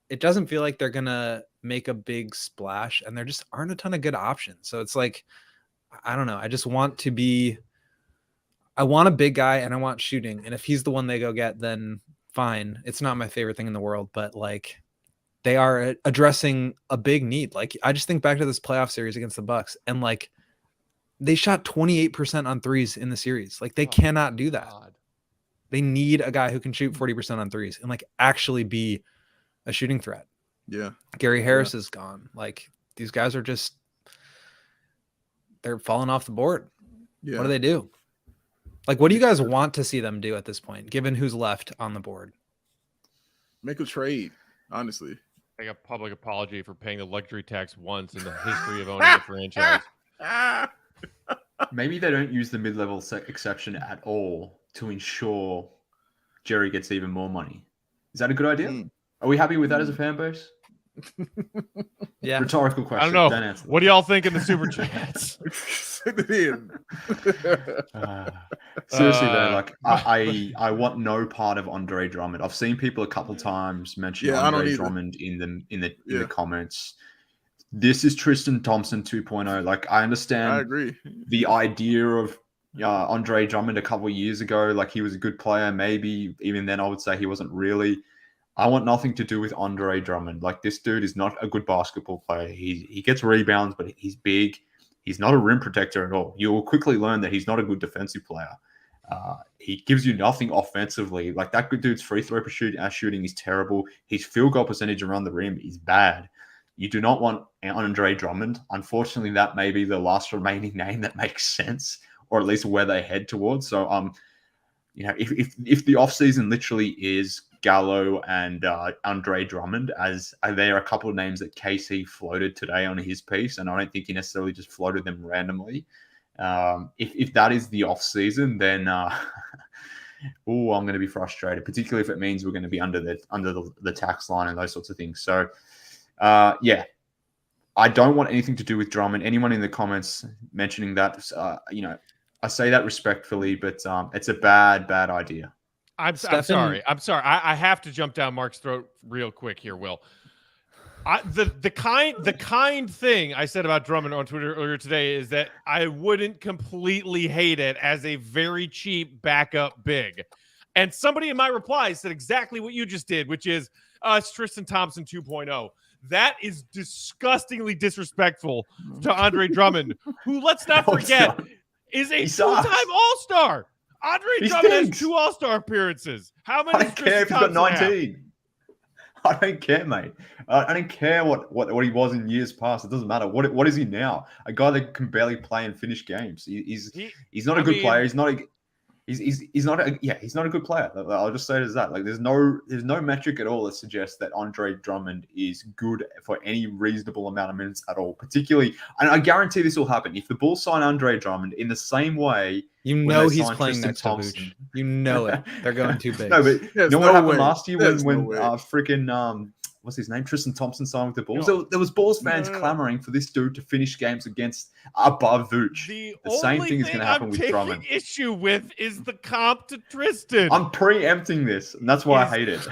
it doesn't feel like they're gonna make a big splash, and there just aren't a ton of good options. So it's like, I don't know. I want a big guy and I want shooting. And if he's the one they go get, then fine. It's not my favorite thing in the world, but like, they are addressing a big need. Like, I just think back to this playoff series against the Bucks, and like, they shot 28% on threes in the series. Like, they cannot do that. God. They need a guy who can shoot 40% on threes and like actually be a shooting threat. Yeah. Gary Harris is gone. Like, these guys are they're falling off the board. Yeah. What do they do? Like, what do you guys want to see them do at this point, given who's left on the board? Make a trade, honestly. Make a public apology for paying the luxury tax once in the history of owning the franchise. Maybe they don't use the mid-level exception at all to ensure Jerry gets even more money. Is that a good idea? Are we happy with that as a fan base? Yeah. Rhetorical question. I don't know. Don't answer. What do y'all think in the super chats? Send it in. Seriously though, like I want no part of Andre Drummond. I've seen people a couple times mention Yeah, I don't Andre either. Drummond in the comments. This is Tristan Thompson 2.0. Like, I understand I agree. the idea of Andre Drummond a couple of years ago. Like, he was a good player. Maybe even then I would say he wasn't really. I want nothing to do with Andre Drummond. Like, this dude is not a good basketball player. He gets rebounds, but he's big. He's not a rim protector at all. You will quickly learn that he's not a good defensive player. He gives you nothing offensively. Like, that good dude's free throw shooting is terrible. His field goal percentage around the rim is bad. You do not want Andre Drummond. Unfortunately, that may be the last remaining name that makes sense, or at least where they head towards. So, if the offseason literally is Gallo and Andre Drummond, as there are a couple of names that KC floated today on his piece, and I don't think he necessarily just floated them randomly. If that is the offseason, then I'm going to be frustrated, particularly if it means we're going to be under the tax line and those sorts of things. So, yeah, I don't want anything to do with Drummond. Anyone in the comments mentioning that, I say that respectfully, but it's a bad idea. I'm sorry. I have to jump down Mark's throat real quick here, Will. The kind thing I said about Drummond on Twitter earlier today is that I wouldn't completely hate it as a very cheap backup big. And somebody in my reply said exactly what you just did, which is it's Tristan Thompson 2.0. That is disgustingly disrespectful to Andre Drummond, who, let's not forget, is a two-time All-Star. Andre Drummond has 2 All-Star appearances. How many? I don't care if he's got 19. I don't care, mate. I don't care what he was in years past. It doesn't matter. What is he now? A guy that can barely play and finish games. He's not a good player. He's not a. he's not a good player. I'll just say it as that. Like there's no metric at all that suggests that Andre Drummond is good for any reasonable amount of minutes at all. Particularly, and I guarantee this will happen if the Bulls sign Andre Drummond in the same way. He's playing next to Boucher. You know it. They're going too big. No, but you know what happened last year when freaking what's his name? Tristan Thompson signed with the Bulls. There was Bulls fans clamoring for this dude to finish games against above Vooch. The same thing is going to happen with Drummond. The issue with is the comp to Tristan. I'm preempting this, and that's why I hate it.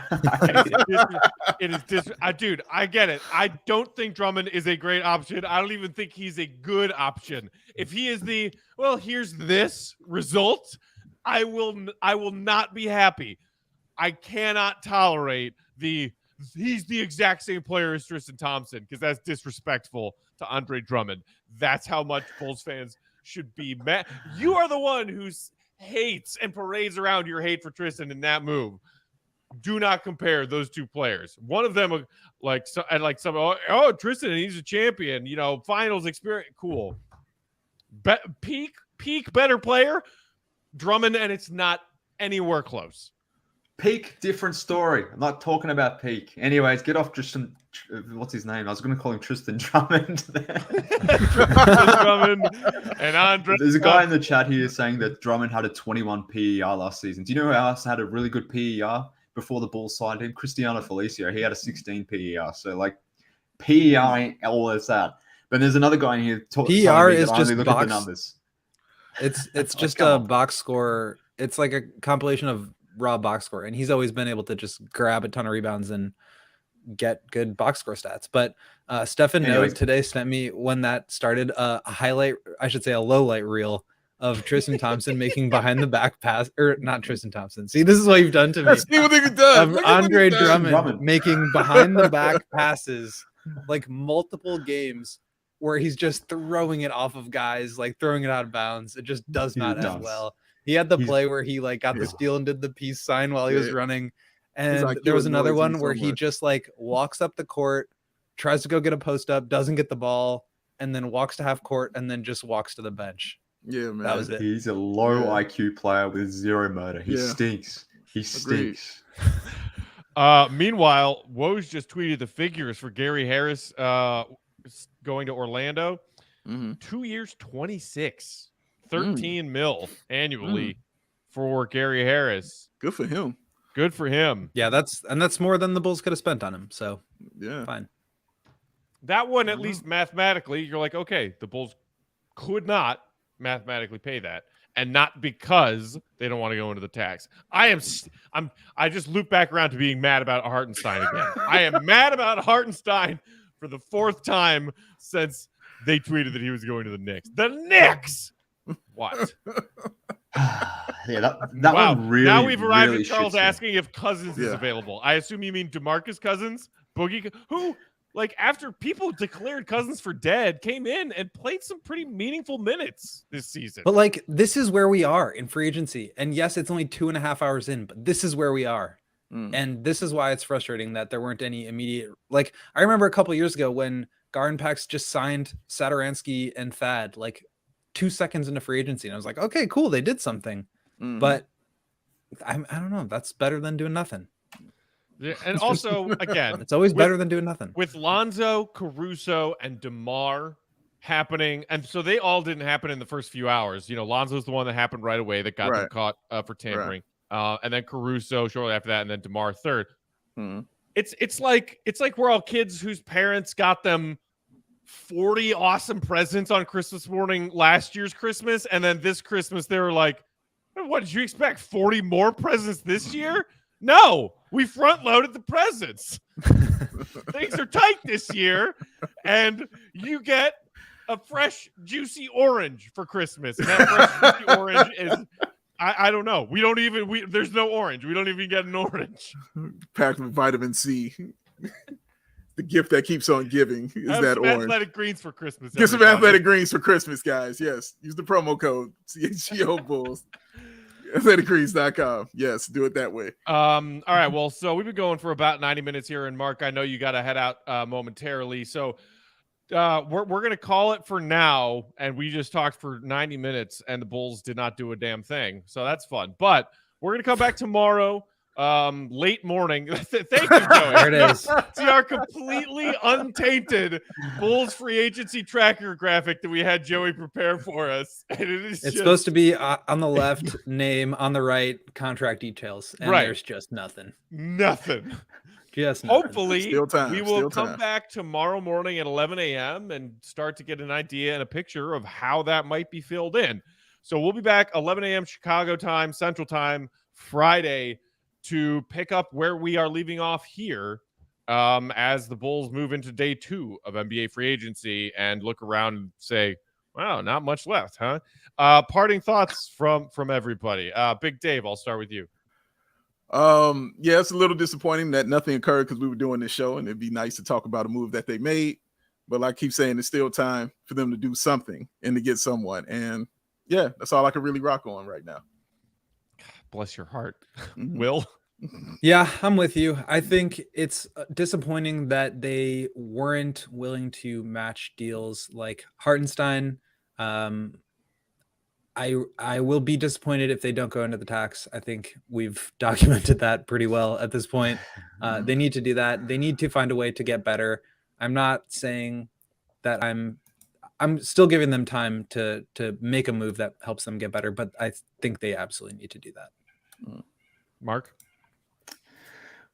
Dude, I get it. I don't think Drummond is a great option. I don't even think he's a good option. If he is here's this result, I will not be happy. I cannot tolerate he's the exact same player as Tristan Thompson, because that's disrespectful to Andre Drummond. That's how much Bulls fans should be mad. You are the one who hates and parades around your hate for Tristan in that move. Do not compare those two players. One of them, Tristan, he's a champion, finals experience. Cool. Peak better player, Drummond, and it's not anywhere close. Peak, different story. I'm not talking about peak. Anyways, get off Tristan. What's his name? I was going to call him Tristan Drummond. Drummond and Andre. There's a guy in the chat here saying that Drummond had a 21 PER last season. Do you know who else had a really good PER before the Bulls signed him? Cristiano Felicio. He had a 16 PER. So, PER ain't all it's that. But there's another guy in here. PER is just look box. At the numbers. It's just a box score. It's like a compilation of raw box score, and he's always been able to just grab a ton of rebounds and get good box score stats. But Stefan Note today sent me, when that started, a low light reel of Tristan Thompson making behind the back pass, or not Tristan Thompson. See, this is what you've done to me. See what they've done. Of Andre Drummond making behind the back passes, multiple games where he's just throwing it off of guys, throwing it out of bounds. It just does not end well. He had the play where he got the steal and did the peace sign while he was running. And there was another one where he just walks up the court, tries to go get a post up, doesn't get the ball, and then walks to half court and then just walks to the bench. Yeah, man. That was it. He's a low IQ player with zero motor. He stinks. He stinks. Meanwhile, Woj just tweeted the figures for Gary Harris going to Orlando. 2 years, 26. 13 mil annually for Gary Harris. Good for him. Good for him. Yeah, that's more than the Bulls could have spent on him. So yeah, fine. That one, at least mathematically, you're like, okay, the Bulls could not mathematically pay that, and not because they don't want to go into the tax. I just loop back around to being mad about Hartenstein again. I am mad about Hartenstein for the fourth time since they tweeted that he was going to the Knicks. The Knicks. What? Yeah, that one really. Now we've arrived really at Charles asking if Cousins is available. I assume you mean DeMarcus Cousins, Boogie, who, after people declared Cousins for dead, came in and played some pretty meaningful minutes this season. But this is where we are in free agency, and yes, it's only 2.5 hours in, but this is where we are, and this is why it's frustrating that there weren't any immediate. I remember a couple years ago when Garden Pax just signed Satoransky and Thad 2 seconds into free agency, and I was like, okay, cool, they did something. But I don't know. That's better than doing nothing. Yeah, and also, again, it's always better than doing nothing. With Lonzo, Caruso, and DeMar happening, and so they all didn't happen in the first few hours. Lonzo's the one that happened right away that got them caught for tampering, and then Caruso shortly after that, and then DeMar third. It's like we're all kids whose parents got them 40 awesome presents on Christmas morning last year's Christmas, and then this Christmas they were like, what did you expect, 40 more presents this year? No, we front loaded the presents. Things are tight this year, and you get a fresh juicy orange for Christmas, and that fresh juicy orange is I don't know, there's no orange, we don't even get an orange packed with vitamin C. The gift that keeps on giving is that orange. Athletic greens for Christmas. Get some athletic greens for Christmas, guys. Yes. Use the promo code CHGO Bulls. athleticgreens.com. Yes, do it that way. All right. Well, so we've been going for about 90 minutes here, and Mark, I know you got to head out momentarily. So we're gonna call it for now, and we just talked for 90 minutes, and the Bulls did not do a damn thing, so that's fun. But we're gonna come back tomorrow, late morning. Thank you, Joey. There it is. See our completely untainted Bulls free agency tracker graphic that we had Joey prepare for us. And It's supposed to be on the left, name, on the right, contract details, and Right. there's just nothing. Nothing. Just nothing. Hopefully, Still time, we will still come time. back tomorrow morning at 11 a.m. and start to get an idea and a picture of how that might be filled in. So we'll be back 11 a.m. Chicago time, Central time, Friday, to pick up where we are leaving off here as the Bulls move into day 2 of NBA free agency and look around and say, wow, not much left, huh? Parting thoughts from everybody. Big Dave, I'll start with you. Yeah, it's a little disappointing that nothing occurred because we were doing this show, and it'd be nice to talk about a move that they made. But like I keep saying, it's still time for them to do something and to get someone. And yeah, that's all I can really rock on right now. Bless your heart. Mhm. Will? Yeah, I'm with you. I think it's disappointing that they weren't willing to match deals like Hartenstein. I will be disappointed if they don't go into the tax. I think we've documented that pretty well at this point. They need to do that. They need to find a way to get better. I'm not saying that I'm still giving them time to make a move that helps them get better, but I think they absolutely need to do that. Mark?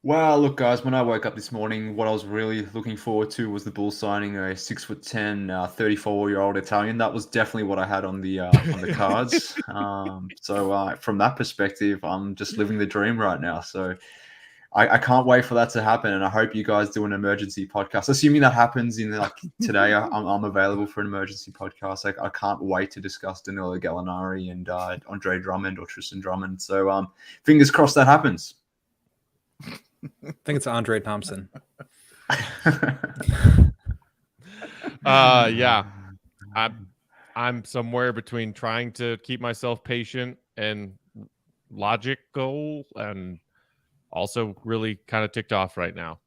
Well, look, guys, when I woke up this morning, what I was really looking forward to was the Bulls signing a 6'10", 34-year-old Italian. That was definitely what I had on the cards. So from that perspective, I'm just living the dream right now. So I can't wait for that to happen, and I hope you guys do an emergency podcast. Assuming that happens in like today, I'm available for an emergency podcast. I can't wait to discuss Danilo Gallinari and Andre Drummond or Tristan Drummond. So fingers crossed that happens. I think it's Andre Thompson. Yeah. I'm somewhere between trying to keep myself patient and logical and also really kind of ticked off right now.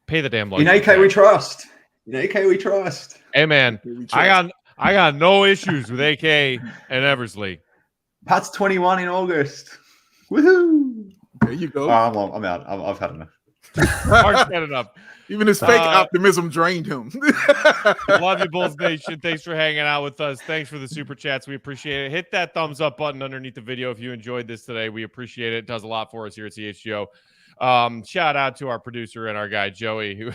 Pay the damn In luxury AK tax. we trust. In AK we trust. Hey man, I got no issues with AK and Eversley. Pat's 21 in August. Woohoo! There you go. I'm out. I've had enough. Mark's had enough. Even his fake optimism drained him. Love you, Bulls Nation. Thanks for hanging out with us. Thanks for the super chats. We appreciate it. Hit that thumbs up button underneath the video if you enjoyed this today. We appreciate it. It does a lot for us here at CHGO. Shout out to our producer and our guy, Joey, who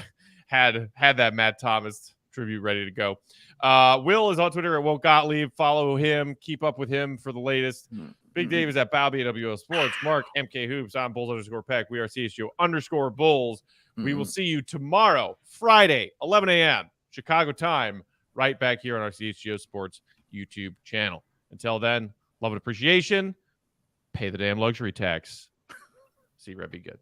had that Matt Thomas tribute ready to go. Will is on Twitter at Will Gottlieb. Follow him. Keep up with him for the latest. Big Dave is at Bobby at WO Sports. Mark, MK Hoops. I'm Bulls_Peck. We are CHGO_Bulls. We will see you tomorrow, Friday, 11 a.m. Chicago time, right back here on our CHGO Sports YouTube channel. Until then, love and appreciation. Pay the damn luxury tax. See you, Red. Be good.